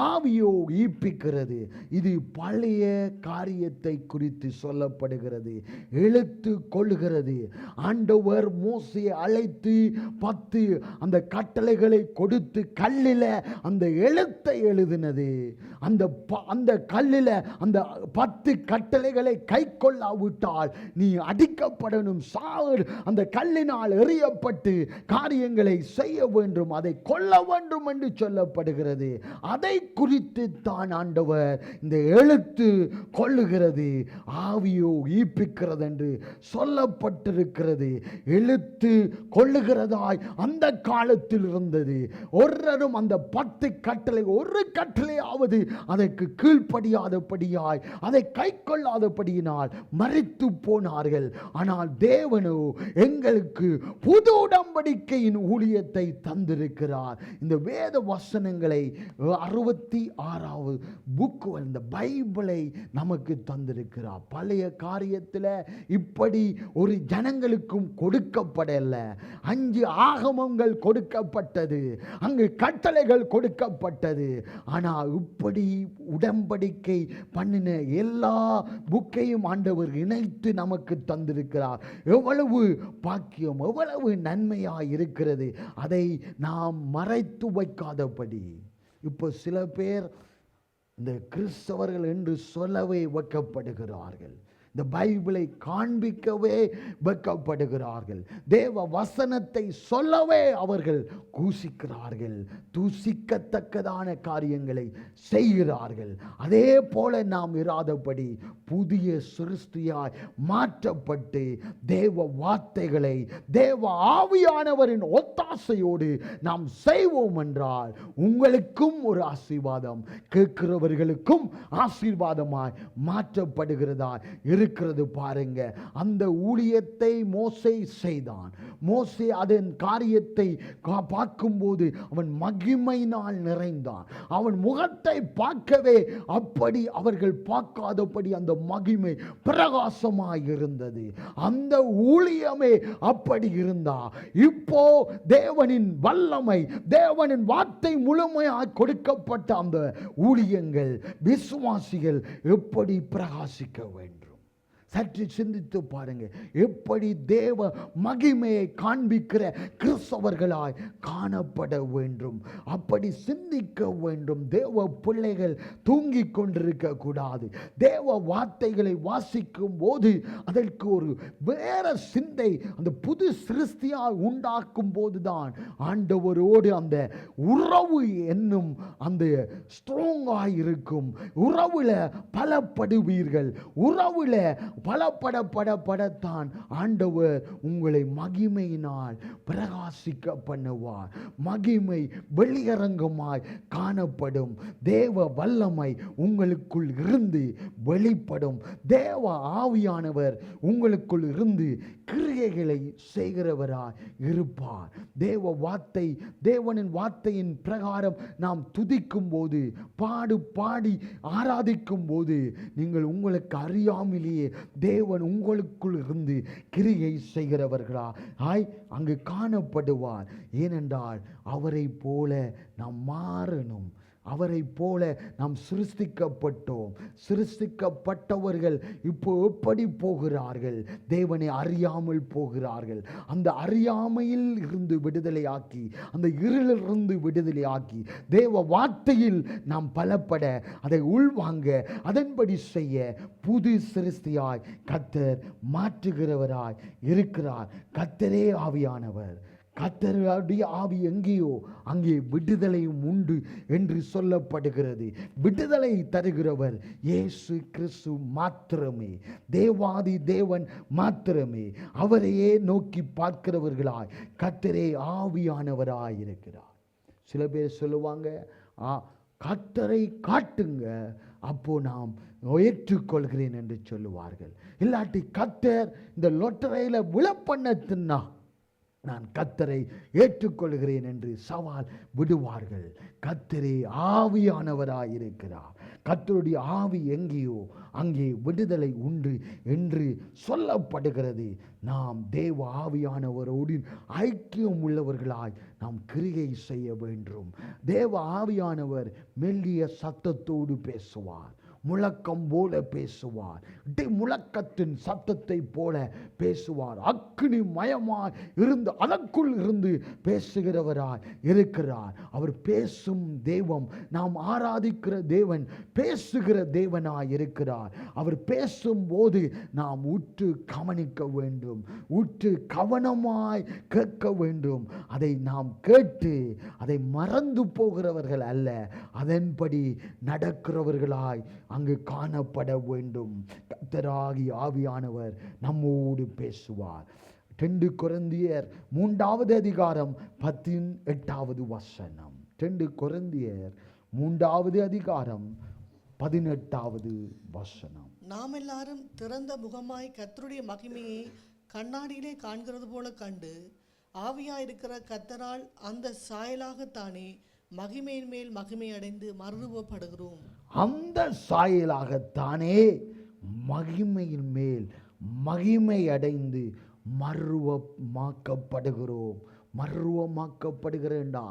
ஆவியோ ஈப்பிக்கிறது. இது பழைய காரியத்தை குறித்து சொல்லப்படுகிறது. எழுத்து கொள்ளுகிறது. ஆண்டவர் மோசேயை அழைத்து 10 அந்த கட்டளைகளை கொடுத்து கல்லில் அந்த எழுத்தை எழுதினது. அந்த கல்லில் அந்த 10 கட்டளைகளை கை கொள்ளாவிட்டால் நீ அடிக்கப்படணும், சாவு, அந்த கல்லினால் எறியப்பட்டு காரியங்களை செய்ய வேண்டும், அதை கொல்ல வேண்டும் என்று சொல்லப்படுகிறது. அதை குறித்து தான் ஆண்டவர் இந்த எழுத்து கொள்ளுகிறது, ஆவியோ ஈப்பிக்கிறது என்று சொல்லப்பட்டிருக்கிறது. எழுத்து கொள்ளுகிறதாய் அந்த காலத்தில் இருந்தது. ஒருவரும் அந்த 10 கட்டளை ஒரு கட்டளையாவது அதற்கு கீழ்ப்படியாதபடியாய் அதை கை கொள்ளாதபடியினால் மரித்து போனார்கள். ஆனால் தேவனோ எங்களுக்கு புது உடன்படிக்கையின் ஊழியத்தை தந்திருக்கிறார். இந்த வேத வசனங்களை 66வது புக், இந்த பைபிளை நமக்கு தந்திருக்கிறார். பழைய காரியத்தில் இப்படி ஒரு ஜனங்களுக்கும் கொடுக்கப்படல. 5 ஆகமங்கள் கொடுக்கப்பட்டது, அங்கு கட்டளைகள் கொடுக்கப்பட்டது. ஆனால் இப்படி உடன்படிக்கை பண்ணின எல்லா புக்கையும் ஆண்டவர் இணைத்து நமக்கு தந்திருக்கிறார். எவ்வளவு பாக்கியம், எவ்வளவு நன்மையாய் இருக்கிறது. அதை நாம் மறைத்து வைக்காதபடி. இப்போ சில பேர் இந்த கிறிஸ்தவர்கள் என்று சொல்லவே வைக்கப்படுகிறார்கள். இந்த பைபிளை காண்பிக்கவே வைக்கப்படுகிறார்கள். தேவ வசனத்தை சொல்லவே அவர்கள் கூசிக்கிறார்கள். தூசிக்கத்தக்கதான காரியங்களை செய்கிறார்கள். அதே போல நாம் இராதபடி புதிய சிருஷ்டியாய் மாற்றப்பட்டு தேவ வார்த்தைகளை தேவ ஆவியானவரின் ஒத்தாசையோடு நாம் செய்வோம் என்றால் உங்களுக்கும் ஒரு ஆசீர்வாதம், கேட்கிறவர்களுக்கும் ஆசீர்வாதமாய் மாற்றப்படுகிறதா இருக்கிறது. பாருங்க, அந்த ஊழியத்தை மோசே செய்தான். மோசே அதன் காரியத்தை பார்க்கும்போது அவன் மகிமையினால் நிறைந்தான். அவன் முகத்தை பார்க்கவே அப்படி அவர்கள் பார்க்காதபடி அந்த மகிமை பிரகாசமாய் இருந்தது. அந்த ஊழியமே அப்படி இருந்தா, இப்போ தேவனின் வல்லமை, தேவனின் வார்த்தை முழுமையாய் கொடுக்கப்பட்ட அந்த ஊழியங்கள், விசுவாசிகள் எப்படி பிரகாசிக்க வேண்டும். சற்று சிந்தித்து பாருங்க. எப்படி தேவ மகிமையை காண்பிக்கிற கிறிஸ்தவர்களாய் காணப்பட வேண்டும். அப்படி சிந்திக்க வேண்டும். தேவ பிள்ளைகள் தூங்கிக் கொண்டிருக்க கூடாது. தேவ வார்த்தைகளை வாசிக்கும் போது அதற்கு ஒரு வேற சிந்தை அந்த புது சிருஷ்டியாய் உண்டாக்கும் போதுதான் ஆண்டவரோடு அந்த உறவு என்னும் அந்த ஸ்ட்ராங்காய் இருக்கும். உறவுல பலப்படுவீர்கள். உறவுல பலப்படத்தான் ஆண்டவர் உங்களை மகிமையினால் பிரகாசிக்க பண்ணுவார். மகிமை வெளியரங்கமாய் காணப்படும். தேவ வல்லமை உங்களுக்குள் இருந்து வெளிப்படும். தேவ ஆவியானவர் உங்களுக்குள் இருந்து கிரியைகளை செய்கிறவராய் இருப்பார். தேவ வார்த்தை, தேவனின் வார்த்தையின் பிரகாரம் நாம் துதிக்கும் போது, பாடி ஆராதிக்கும் போது, நீங்கள் உங்களுக்கு அறியாமலேயே தேவன் உங்களுக்குள் இருந்து கிரியை செய்கிறவர்களாய் அங்கு காணப்படுவார். ஏனென்றால் அவரை போல நாம் மாறணும். அவரை போல நாம் சிருஷ்டிக்கப்பட்டோம். சிருஷ்டிக்கப்பட்டவர்கள் இப்போ எப்படி போகிறார்கள்? தேவனை அறியாமல் போகிறார்கள். அந்த அறியாமையில் இருந்து விடுதலையாக்கி, அந்த இருளிலிருந்து விடுதலையாக்கி, தேவ வார்த்தையில் நாம் பலப்பட, அதை உள்வாங்க, அதன்படி செய்ய புது சிருஷ்டியாய் கர்த்தர் மாற்றுகிறவராய் இருக்கிறார். கர்த்தரே ஆவியானவர். கர்த்தருடைய ஆவி எங்கேயோ அங்கே விடுதலையும் உண்டு என்று சொல்லப்படுகிறது. விடுதலை தருகிறவர் இயேசு கிறிஸ்து மாத்திரமே. தேவாதி தேவன் மாத்திரமே. அவரையே நோக்கி பார்க்கிறவர்களாய் கர்த்தரே ஆவியானவராய் இருக்கிறார். சில பேர் சொல்லுவாங்க, கர்த்தரை காட்டுங்க, அப்போ நாம் ஏற்றுக்கொள்கிறேன் என்று சொல்லுவார்கள். இல்லாட்டி கர்த்தர் இந்த லொட்டரையில் விழப்பண்ணத்துன்னா நான் கர்த்தரை ஏற்றுக்கொள்கிறேன் என்று சவால் விடுவார்கள். கர்த்தரே ஆவியானவராயிருக்கிறார். கர்த்தருடைய ஆவி எங்கேயோ அங்கே விடுதலை உண்டு என்று சொல்லப்படுகிறது. நாம் தேவ ஆவியானவரோடு ஐக்கியம் உள்ளவர்களாய் நாம் கிரியை செய்ய வேண்டும். தேவ ஆவியானவர் மெல்லிய சத்தத்தோடு பேசுவார். முழக்கம் போல பேசுவார். முழக்கத்தின் சத்தத்தை போல பேசுவார். அக்னி மயமாய் இருந்து அதற்குள் இருந்து பேசுகிறவராய் இருக்கிறார். அவர் பேசும் தெய்வம். நாம் ஆராதிக்கிற தேவன் பேசுகிற தேவனாய் இருக்கிறார். அவர் பேசும்போது நாம் உற்று கவனிக்க வேண்டும். உற்று கவனமாய் கேட்க வேண்டும். அதை நாம் கேட்டு அதை மறந்து போகிறவர்கள் அல்ல, அதன்படி நடக்கிறவர்களாய் அங்கு காணப்பட வேண்டும். கர்த்தராகிய ஆவியானவர் நம்மோடு பேசுவார். 2 கொரிந்தியர் 3வது அதிகாரம் 18வது வசனம். 2 கொரிந்தியர் 3வது அதிகாரம் 18வது வசனம். நாம் எல்லாரும் திறந்த முகமாய் கர்த்தருடைய மகிமையை கண்ணாடியிலே காண்கிறது போல கண்டு, ஆவியாயிருக்கிற கர்த்தரால் அந்த சாயலாகத்தானே மகிமையின் மேல் மகிமை அடைந்து மறுரூபப்படுகிறோம். அந்த சாயலாகத்தானே மகிமையின் மேல் மகிமை அடைந்து மறுரூபமாக்கப்படுகிறோம். மறுரூபமாக்கப்படுகிறேன்டா.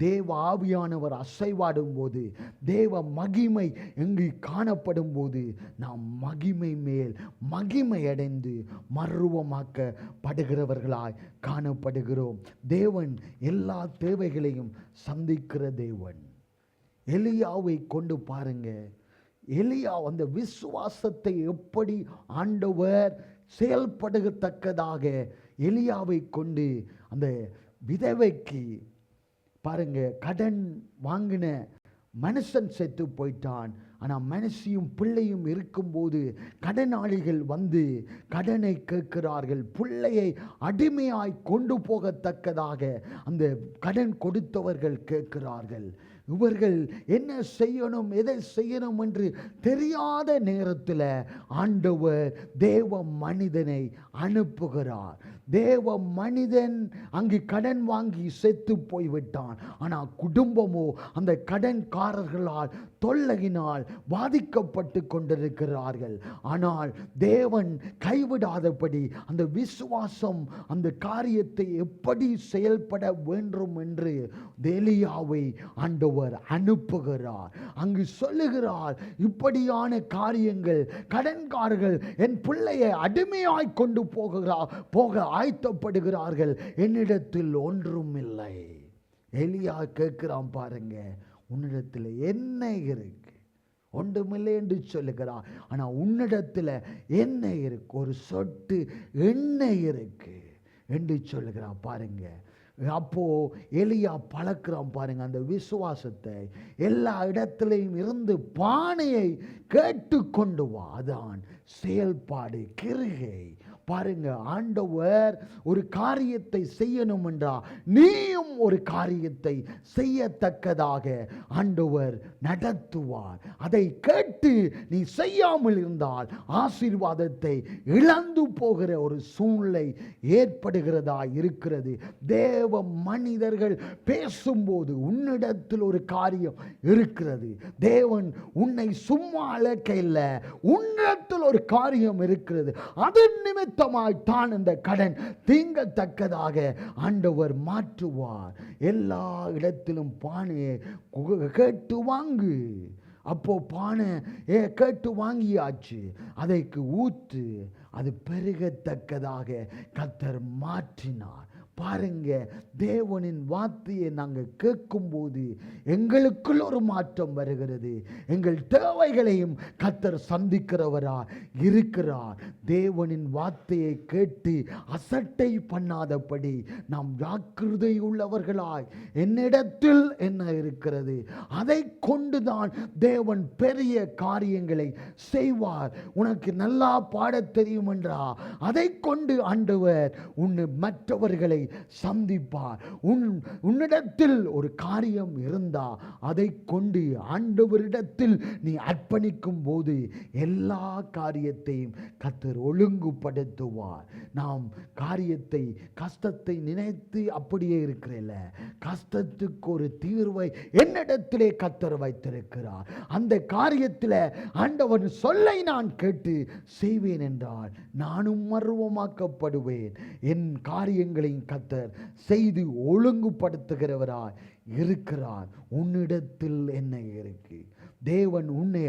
தேவ ஆவியானவர் அசைவாடும் போது, தேவ மகிமை எங்கு காணப்படும் போது நாம் மகிமை மேல் மகிமை அடைந்து மறுரூபமாக்கப்படுகிறவர்களாய் காணப்படுகிறோம். தேவன் எல்லா தேவைகளையும் சந்திக்கிற தேவன். எலியாவை கொண்டு பாருங்க. எலியா அந்த விசுவாசத்தை எப்படி ஆண்டவர் செயல்படத்தக்கதாக எலியாவை கொண்டு அந்த விதவைக்கு பாருங்க, கடன் வாங்கின மனுஷன் செத்து போயிட்டான். ஆனால் மனுஷியும் பிள்ளையும் இருக்கும்போது கடனாளிகள் வந்து கடனை கேட்கிறார்கள். பிள்ளையை அடிமையாய் கொண்டு போகத்தக்கதாக அந்த கடன் கொடுத்தவர்கள் கேட்கிறார்கள். இவர்கள் என்ன செய்யணும், எதை செய்யணும் என்று தெரியாத நேரத்தில் ஆண்டவர் தேவ மனிதனை அனுப்புகிறார். தேவ மனிதன் அங்கு கடன் வாங்கி செத்து போய்விட்டான். ஆனால் குடும்பமோ அந்த கடன்காரர்களால் தொல்லையினால் பாதிக்கப்பட்டு கொண்டிருக்கிறார்கள். ஆனால் தேவன் கைவிடாதபடி அந்த விசுவாசம் அந்த காரியத்தை எப்படி செயல்பட வேண்டும் என்று எலியாவை ஆண்டவர் அனுப்புகிறார். அங்கு சொல்லுகிறார், இப்படியான காரியங்கள், கடன்காரர்கள் என் பிள்ளையை அடிமையாய் கொண்டு போக ஆயத்தப்படுகிறார்கள், என்னிடத்தில் ஒன்றும் இல்லை. எலியா கேட்கிறான் பாருங்க, உன்னிடத்தில் என்ன இருக்கு? ஒன்றுமில்லை என்று சொல்லுகிறார். ஆனா உன்னிடத்தில் என்ன இருக்கு? ஒரு சொட்டு எண்ணெய் இருக்கு என்று சொல்லுகிறார் பாருங்க. அப்போ எலியா பழக்கிறான் பாருங்க அந்த விசுவாசத்தை. எல்லா இடத்திலையும் இருந்து பானையை கேட்டு கொண்டு வா. அதான் செயல்பாடு, கிருகை. பாருங்க, ஆண்டவர் ஒரு காரியத்தை செய்யணும் என்றா நீயும் ஒரு காரியத்தை செய்யத்தக்கதாக ஆண்டவர் நடத்துவார். அதை கேட்டு நீ செய்யாமல் இருந்தால் ஆசீர்வாதத்தை இழந்து போகிற ஒரு சூழ்நிலை ஏற்படுகிறதா இருக்கிறது. தேவ மனிதர்கள் பேசும்போது உன்னிடத்தில் ஒரு காரியம் இருக்கிறது. தேவன் உன்னை சும்மா அழைக்கல, உன்னிடத்தில் ஒரு காரியம் இருக்கிறது. அதன் நிமித்தமாய்த்தான் இந்த கடன் தீங்கத்தக்கதாக ஆண்டவர் மாற்றுவார். எல்லா இடத்திலும் பானையை கேட்டு வாங்கு. அப்போ பானை கேட்டு வாங்கியாச்சு, அதைக்கு ஊற்று, அது பெருகத்தக்கதாக கர்த்தர் மாற்றினார். பாருங்க, தேவனின் வார்த்தையை நாங்கள் கேட்கும்போது எங்களுக்குள் ஒரு மாற்றம் வருகிறது. எங்கள் தேவைகளையும் கர்த்தர் சந்திக்கிறவரா இருக்கிறார். தேவனின் வார்த்தையை கேட்டு அசட்டை பண்ணாதபடி நாம் ஜாக்கிரதை உள்ளவர்களாய், என்னிடத்தில் என்ன இருக்கிறது அதை கொண்டுதான் தேவன் பெரிய காரியங்களை செய்வார். உனக்கு நல்லா பாடத் தெரியும் என்றா அதை கொண்டு ஆண்டவர் உன்னை மற்றவர்களை சந்திப்பார். உன்னிடத்தில் ஒரு காரியம் இருந்தா அதை கொண்டு ஆண்டவரிடத்தில் நீ அர்ப்பணிக்கும் போது எல்லா காரியத்தையும் கர்த்தர் ஒழுங்குபடுத்துவார். நாம் காரியத்தை, கஷ்டத்தை நினைத்து அப்படியே இருக்கிறல்ல, கஷ்டத்துக்கு ஒரு தீர்வை என்னிடத்திலே கர்த்தர் வைத்திருக்கிறார். அந்த காரியத்தில் ஆண்டவர் சொல்லை நான் கேட்டு செய்வேன் என்றால் நானும் மர்வமாக்கப்படுவேன். என் காரியங்களையும் கர்த்தர் செய்து ஒழுங்குபடுத்துகிறவராய் இருக்கிறார். உன்னிடத்தில் என்ன இருக்கு? தேவன் உன்னை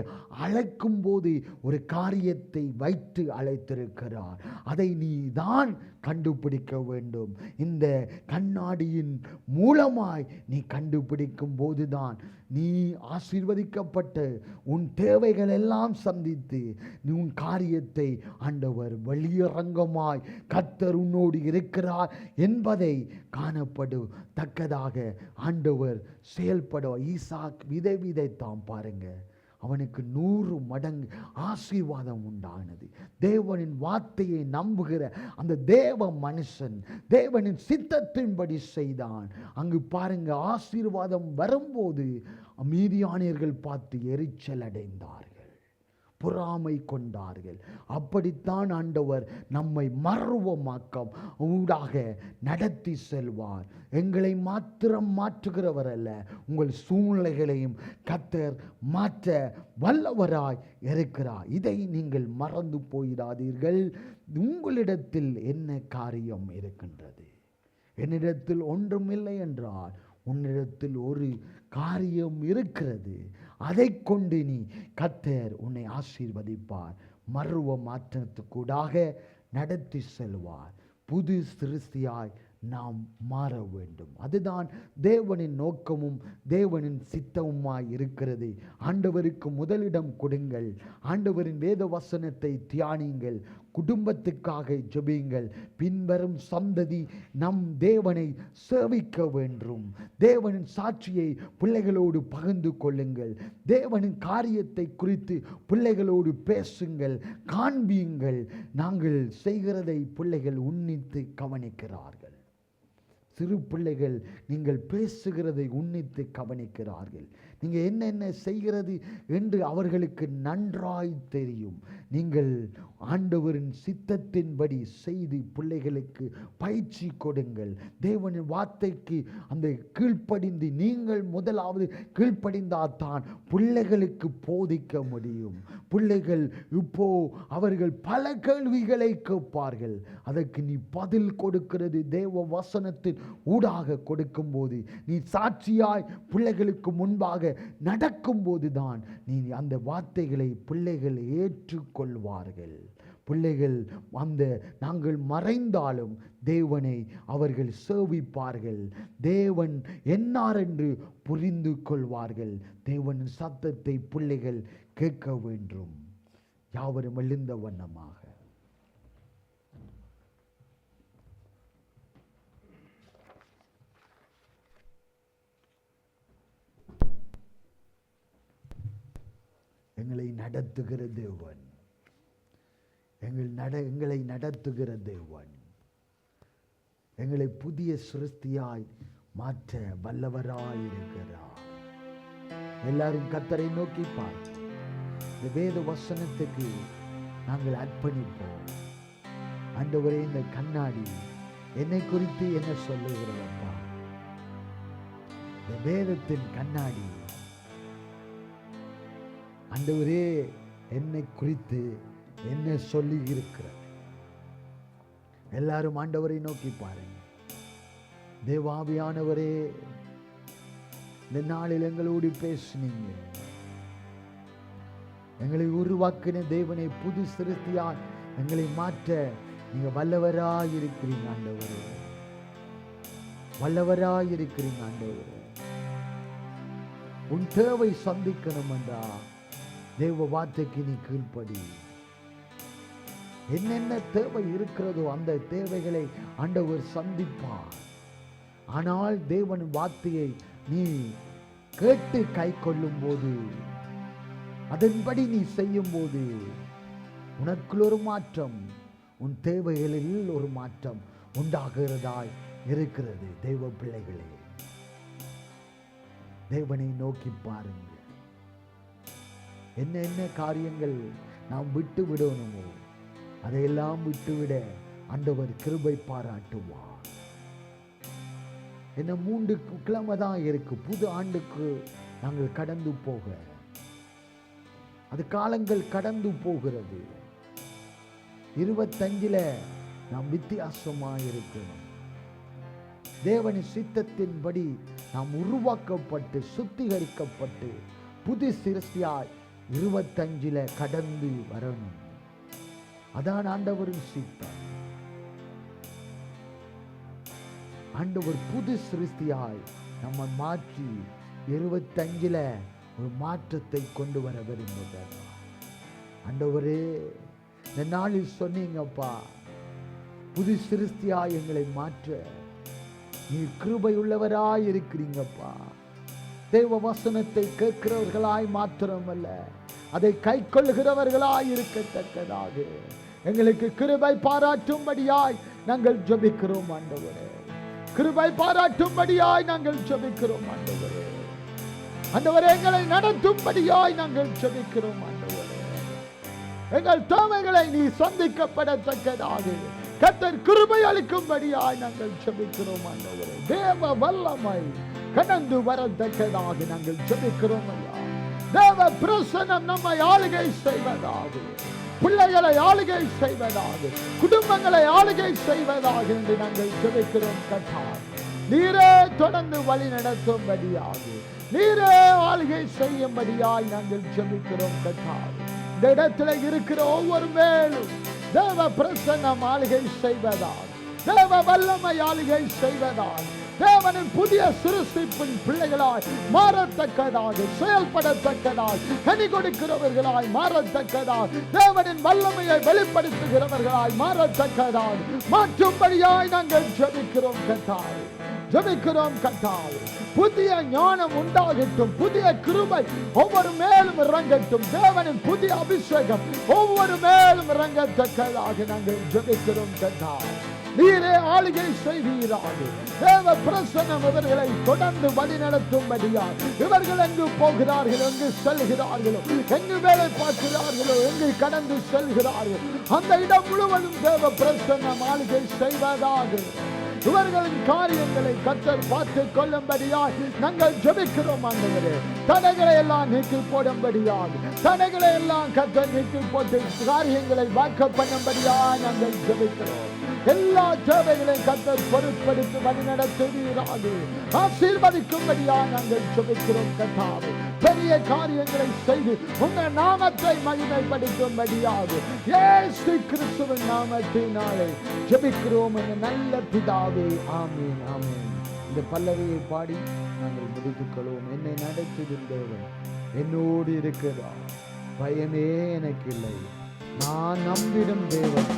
அழைக்கும் போது ஒரு காரியத்தை வைத்து அழைத்திருக்கிறார். அதை நீ தான் கண்டுபிடிக்க வேண்டும். இந்த கண்ணாடியின் மூலமாய் நீ கண்டுபிடிக்கும் போதுதான் நீ ஆசீர்வதிக்கப்பட்டு உன் தேவைகள் எல்லாம் சந்தித்து நீ உன் காரியத்தை ஆண்டவர் வெளியரங்கமாய் கர்த்தர் உன்னோடு இருக்கிறார் என்பதை காணப்படத்தக்கதாக ஆண்டவர் செயல்பட. ஈசாக் விதை விதைத்தான் பாருங்க, அவனுக்கு 100 மடங்கு ஆசீர்வாதம் உண்டானது. தேவனின் வார்த்தையை நம்புகிற அந்த தேவ மனுஷன் தேவனின் சித்தத்தின்படி செய்தான். அங்கு பாருங்க, ஆசீர்வாதம் வரும்போது மீதியானியர்கள் பார்த்து எரிச்சல் அடைந்தார்கள், பொறாமை கொண்டார்கள். அப்படித்தான் ஆண்டவர் நம்மை மர்வமாக்கம் ஊடாக நடத்தி செல்வார். எங்களை மாத்திரம் மாற்றுகிறவர் அல்ல, உங்கள் சூழ்நிலைகளையும் கர்த்தர் மாற்ற வல்லவராய் இருக்கிறார். இதை நீங்கள் மறந்து போயிடாதீர்கள். உங்களிடத்தில் என்ன காரியம் இருக்கின்றது? என்னிடத்தில் ஒன்றுமில்லை என்றால் உன்னிடத்தில் ஒரு காரியம் இருக்கிறது. அதை கொண்டு நீ கர்த்தர் உன்னை ஆசீர்வதிப்பார், மர்வ மாற்றத்துக்கூடாக நடத்தி செல்வார். புது சிருஷ்டியாய் நாம் மாற வேண்டும். அதுதான் தேவனின் நோக்கமும் தேவனின் சித்தமுமாய் இருக்கிறது. ஆண்டவருக்கு முதலிடம் கொடுங்கள். ஆண்டவரின் வேத வசனத்தை தியானியுங்கள். குடும்பத்துக்காக ஜெபியுங்கள். பின்வரும் சந்ததி நம் தேவனை சேவிக்க வேண்டும். தேவனின் சாட்சியை பிள்ளைகளோடு பகிர்ந்து கொள்ளுங்கள். தேவனின் காரியத்தை குறித்து பிள்ளைகளோடு பேசுங்கள், காண்பியுங்கள். நாங்கள் செய்கிறதை பிள்ளைகள் உன்னித்து கவனிக்கிறார்கள். சிறு பிள்ளைகள் நீங்கள் பேசுகிறதை உன்னித்து கவனிக்கிறார்கள். நீங்கள் என்ன செய்கிறது என்று அவர்களுக்கு நன்றாய் தெரியும். நீங்கள் ஆண்டவரின் சித்தத்தின்படி செய்து பிள்ளைகளுக்கு பயிற்சி கொடுங்கள். தேவனின் வார்த்தைக்கு அந்த கீழ்ப்படிந்து நீங்கள் முதலாவது கீழ்ப்படிந்தால்தான் பிள்ளைகளுக்கு போதிக்க முடியும். பிள்ளைகள் இப்போ அவர்கள் பல கேள்விகளை கேட்பார்கள். அதற்கு நீ பதில் கொடுக்கிறது தேவ வசனத்தின் ஊடாக கொடுக்கும்போது, நீ சாட்சியாய் பிள்ளைகளுக்கு முன்பாக நடக்கும்போது தான் நீ அந்த வார்த்தைகளை பிள்ளைகள் ஏற்றுக்கொள்வார்கள். பிள்ளைகள் அந்த நாங்கள் மறைந்தாலும் தேவனை அவர்கள் சேவிப்பார்கள். தேவன் என்னார் என்று புரிந்து கொள்வார்கள். தேவனின் சத்தத்தை பிள்ளைகள் கேட்க வேண்டும். யாவரும் எழுந்த வண்ணமாக எங்களை நடத்துகிற தேவன், எங்களை நடத்துகிற தேவன், எங்களை புதிய சிருஷ்டியாய் மாற்ற வல்லவராயிருக்கிறார். எல்லாரும் கர்த்தரை நோக்கி பார்ப்போம். இந்த வேத வசனத்துக்கு நாங்கள் அர்ப்பணிப்போம். ஆண்டவரே, இந்த கண்ணாடி என்னை குறித்து என்ன சொல்லுகிறதப்பா? இந்த வேதத்தின் கண்ணாடி ஆண்டவரே என்னை குறித்து என்ன சொல்லி இருக்கிறது? எல்லாரும் ஆண்டவரை நோக்கி பாருங்க. தேவாவியானவரே, இந்த நாளில் எங்களோடு பேசுனீங்க. எங்களை உருவாக்கின தேவனை புது சிருஷ்டியாய் எங்களை மாற்ற நீங்க வல்லவராயிருக்கிறீங்க ஆண்டவரே, வல்லவராயிருக்கிறீங்க ஆண்டவரே. உன் தேவை சந்திக்கணும் என்றா தேவ வார்த்தைக்கு நீ கீழ்ப்படி. என்னென்ன தேவை இருக்கிறதோ அந்த தேவைகளை ஆண்டவர் சந்திப்பார். ஆனால் தேவன் வார்த்தையை நீ கேட்டு கை கொள்ளும் போது, அதன்படி நீ செய்யும் போது உனக்குள் ஒரு மாற்றம், உன் தேவைகளில் ஒரு மாற்றம் உண்டாகிறதாய் இருக்கிறது. தேவ பிள்ளைகளே, தேவனை நோக்கி பாருங்க. என்ன காரியங்கள் நாம் விட்டு விடணுமோ அதையெல்லாம் விட்டுவிட ஆண்டவர் கிருபை பாராட்டுவார். என்ன 3 கிழமை தான் இருக்கு புது ஆண்டுக்கு நாங்கள் கடந்து போக. அது காலங்கள் கடந்து போகிறது. 25ல நாம் வித்தியாசமாக இருக்கணும். தேவனின் சித்தத்தின்படி நாம் உருவாக்கப்பட்டு சுத்திகரிக்கப்பட்டு புது சிருஷ்டியாய் 25ல கடந்து வரணும். அதான் ஆண்டவரின் சித்தம். ஆண்டவர் புது சிருஷ்டியாய் நம்ம மாற்றி 25ல ஒரு மாற்றத்தை கொண்டு வர விரும்புகிறார். ஆண்டவரே, இந்த நாளில் சொன்னீங்கப்பா, புது சிருஷ்டியாய் எங்களை மாற்ற நீ கிருபை உள்ளவராய் இருக்கிறீங்கப்பா. தேவ வசனத்தை கேட்கிறவர்களாய் மாத்திரமல்ல, அதை கை கொள்ளுகிறவர்களாய் இருக்கத்தக்கதாக எங்களுக்கு கிருபை பாராட்டும்படியாய் நாங்கள் ஜெபிக்கிறோம் ஆண்டவரே. கிருபை பாராட்டும்படியாய் நாங்கள் ஜெபிக்கிறோம் ஆண்டவரே. ஆண்டவரே, எங்களை நடத்தும்படியாய் நாங்கள் ஜெபிக்கிறோம் ஆண்டவரே. எங்கள் தேவைகளை நீ சந்திக்கப்படத்தக்கதாக கர்த்தர் கிருபை அளிக்கும்படியாய் நாங்கள் ஜெபிக்கிறோம் ஆண்டவரே. தேவ வல்லமை கடந்து வரத்தக்கதாக நாங்கள் ஜெபிக்கிறோம் ஐயா. தேவ பிரசன்னம் நம்மை ஆளுகை செய்வதாக, பிள்ளைகளை ஆளுகை செய்வதாக, குடும்பங்களை ஆளுகை செய்வதாக என்று நாங்கள் ஜெபிக்கிறோம் கர்த்தாவே. நீரே தொடர்ந்து வழி நடத்தும்படியாக, நீரே ஆளுகை செய்யும்படியாய் நாங்கள் ஜெபிக்கிறோம் கர்த்தாவே. இந்த இடத்துல இருக்கிற ஒவ்வொரு மேலும் தேவ பிரசன்னம் ஆளுகை செய்வதாக, தேவ வல்லமை ஆளுகை செய்வதாக, தேவனின் புதிய சிருஷ்டிப்பின் பிள்ளைகளாய் மாறத்தக்கதாக, செயல்படத்தக்கதாக, கனி கொடுக்கிறவர்களாய் மாறத்தக்கதாக, தேவனின் வல்லமையை வெளிப்படுத்துகிறவர்களாய் மாறத்தக்கதாக மாற்றும்படியாய் நாங்கள் ஜெபிக்கிறோம் கர்த்தாவே. ஜெபிக்கிறோம் கர்த்தாவே. புதிய ஞானம் உண்டாகட்டும், புதிய கிருபை ஒவ்வொரு மேலும் இறங்கட்டும், தேவனின் புதிய அபிஷேகம் ஒவ்வொரு மேலும் இறங்கத்தக்கதாக நாங்கள் ஜெபிக்கிறோம் கர்த்தாவே. நீரே ஆளுகை செய்வீராக. தேவ பிரசன்னம் இவர்களை தொடர்ந்து வழி நடத்தும்படியாக, இவர்கள் எங்கு போகிறார்களோ, எங்கு செல்கிறார்களோ, எங்கு வேலை பார்க்கிறார்களோ, எங்கு கடந்து செல்கிறார்கள், அந்த இடம் முழுவதும் தேவ பிரசன்னம் ஆளுகை செய்வதாக. இவர்களின் காரியங்களை கர்த்தர் பார்த்து கொள்ளும்படியாய் நாங்கள் ஜெபிக்கிறோம். ஆண்டவரே, தடைகளை எல்லாம் நீக்கி போடும்படியாக, தடைகளை எல்லாம் கர்த்தர் நீக்கி போட்டு காரியங்களை வாக்க பண்ணும்படியாய் நாங்கள் ஜெபிக்கிறோம். எல்லா தேவைகளையும் கர்த்தர் பொருட்படுத்தி வழி நடத்துவீராக, ஆசீர்வதிக்கும்படியாக நாங்கள் ஜெபிக்கிறோம். கர்த்தாவே, பெரிய காரியங்களை செய்து உங்கள் நாமத்தை மகிமைப்படுத்தும்படியாக இயேசு கிறிஸ்துவின் நாமத்தினாலே ஜெபிக்கிறோம் என்ற நல்ல பிதாவே. ஆமென், ஆமென். இந்த பல்லவியை பாடி நாங்கள் முடித்துக் கொள்வோம். என்னை நடத்துகிற தேவன் என்னோடு இருக்கிறார், பயமே எனக்கு இல்லை, நான் நம்பிடும் தேவன்.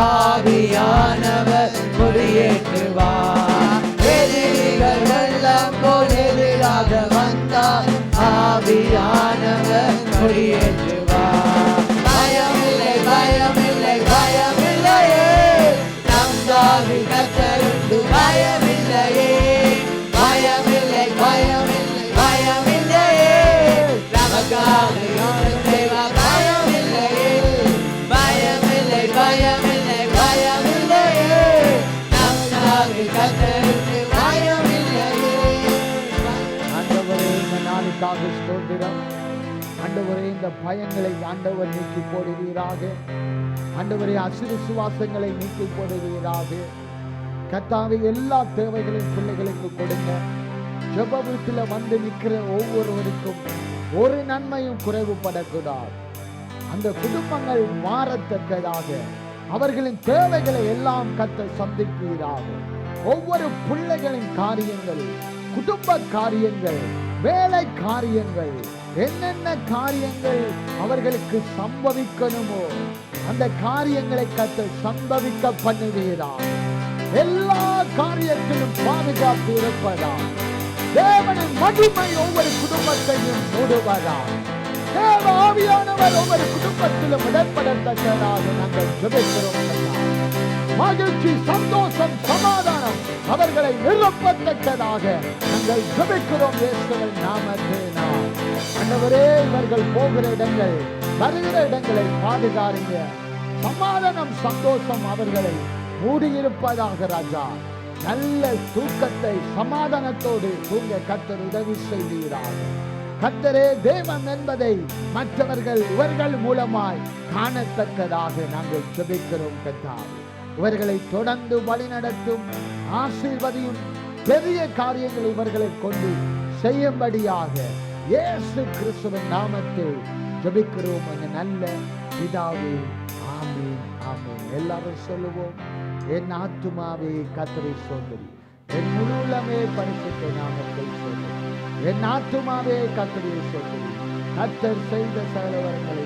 ஆவியானவர் குடியேற்றுவார். எதிரிகள் வெள்ளம் போல் எதிராக வந்தார், ஆவியானவர் குடியேற்றுவார். பயமில்லை, பயமில்லை, பயமில்லையே, நம் தாவி கர்த்தருக்கு பயமில்லையே. பயமில்லை, பயமில்லை, பயமில்லையே, நமக்காக செய்வார். பயமில்லையே, பயமில்லை, பயமில்லை, பயமில்லையே, நம் தாவி கர்த்தருக்கு பயமில்லையே. ஆண்டவரே, இந்த நாளுக்காக ஸ்தோத்திரம். ஆண்டவரே, இந்த பயங்களை ஆண்டவர் நீக்கி போடுவீராக. ஆண்டவரே, அசுவிசுவாசங்களை நீக்கி போடுவீராக. கர்த்தாவே, எல்லா தேவைகளையும் பிள்ளைகளுக்கு கொடுங்க. ஜெப வீட்டில் வந்து நிற்கிற ஒவ்வொருவருக்கும் ஒரு நன்மையும் குறைவுபடக்கூடாது. அந்த குடும்பங்கள் மாறத்தக்கதாக அவர்களின் தேவைகளை எல்லாம் கர்த்தர் சந்திப்பீராக. ஒவ்வொரு பிள்ளைகளின் காரியங்கள், குடும்ப காரியங்கள், வேலை காரியங்கள், என்னென்ன காரியங்கள் அவர்களுக்கு சம்பவிக்கணுமோ அந்த காரியங்களை கர்த்தர் சம்பவிக்க பண்ணுவீராக. எல்லா காரியத்திலும் பாதுகாப்பு இருப்பதா. தேவனின் மகிமை ஒவ்வொரு குடும்பத்தையும் மூடுவதா. தேவ ஆவியானவர் ஒவ்வொரு குடும்பத்திலும் இடப்படத்தக்கதாக நாங்கள் ஜெபிக்கிறோம். மகிழ்ச்சி, சந்தோஷம், சமாதானம் அவர்களை நிரப்பத்தக்கதாக நாங்கள் ஜெபிக்கிறோம். இயேசுவின் நாமத்தினால் ஆண்டவரே, இவர்கள் போகிற இடங்கள், வருகிற இடங்களை பாதுகாருங்க. சமாதானம், சந்தோஷம் அவர்களை மூடியிருப்பதாக. ராஜா, நல்ல தூக்கத்தை சமாதானத்தோடு தூங்க கர்த்தர் உதவி செய்வீராக. கர்த்தரே தேவன் என்பதை மற்றவர்கள் இவர்கள் மூலமாய் காணத்தக்கதாக நாங்கள் ஜெபிக்கிறோம். கர்த்தாவே, இவர்களை தொடர்ந்து வழிநடத்தும், ஆசீர்வதியும், பெரிய காரியங்கள் இவர்களை கொண்டு செய்யும்படியாக இயேசு கிறிஸ்துவின் நாமத்தில் ஜெபிக்கிறோம் அந்த நல்ல பிதாவே. ஆமென், ஆமென். எல்லாரும் சொல்லுவோம். என் ஆத்துமாவே கர்த்தரை ஸ்தோத்திரி, என் முழு உள்ளமே பரிசுத்த நாமத்தை ஸ்தோத்திரி. என் ஆத்துமாவே கர்த்தரை ஸ்தோத்திரி, கர்த்தர் செய்த சகல வரங்களை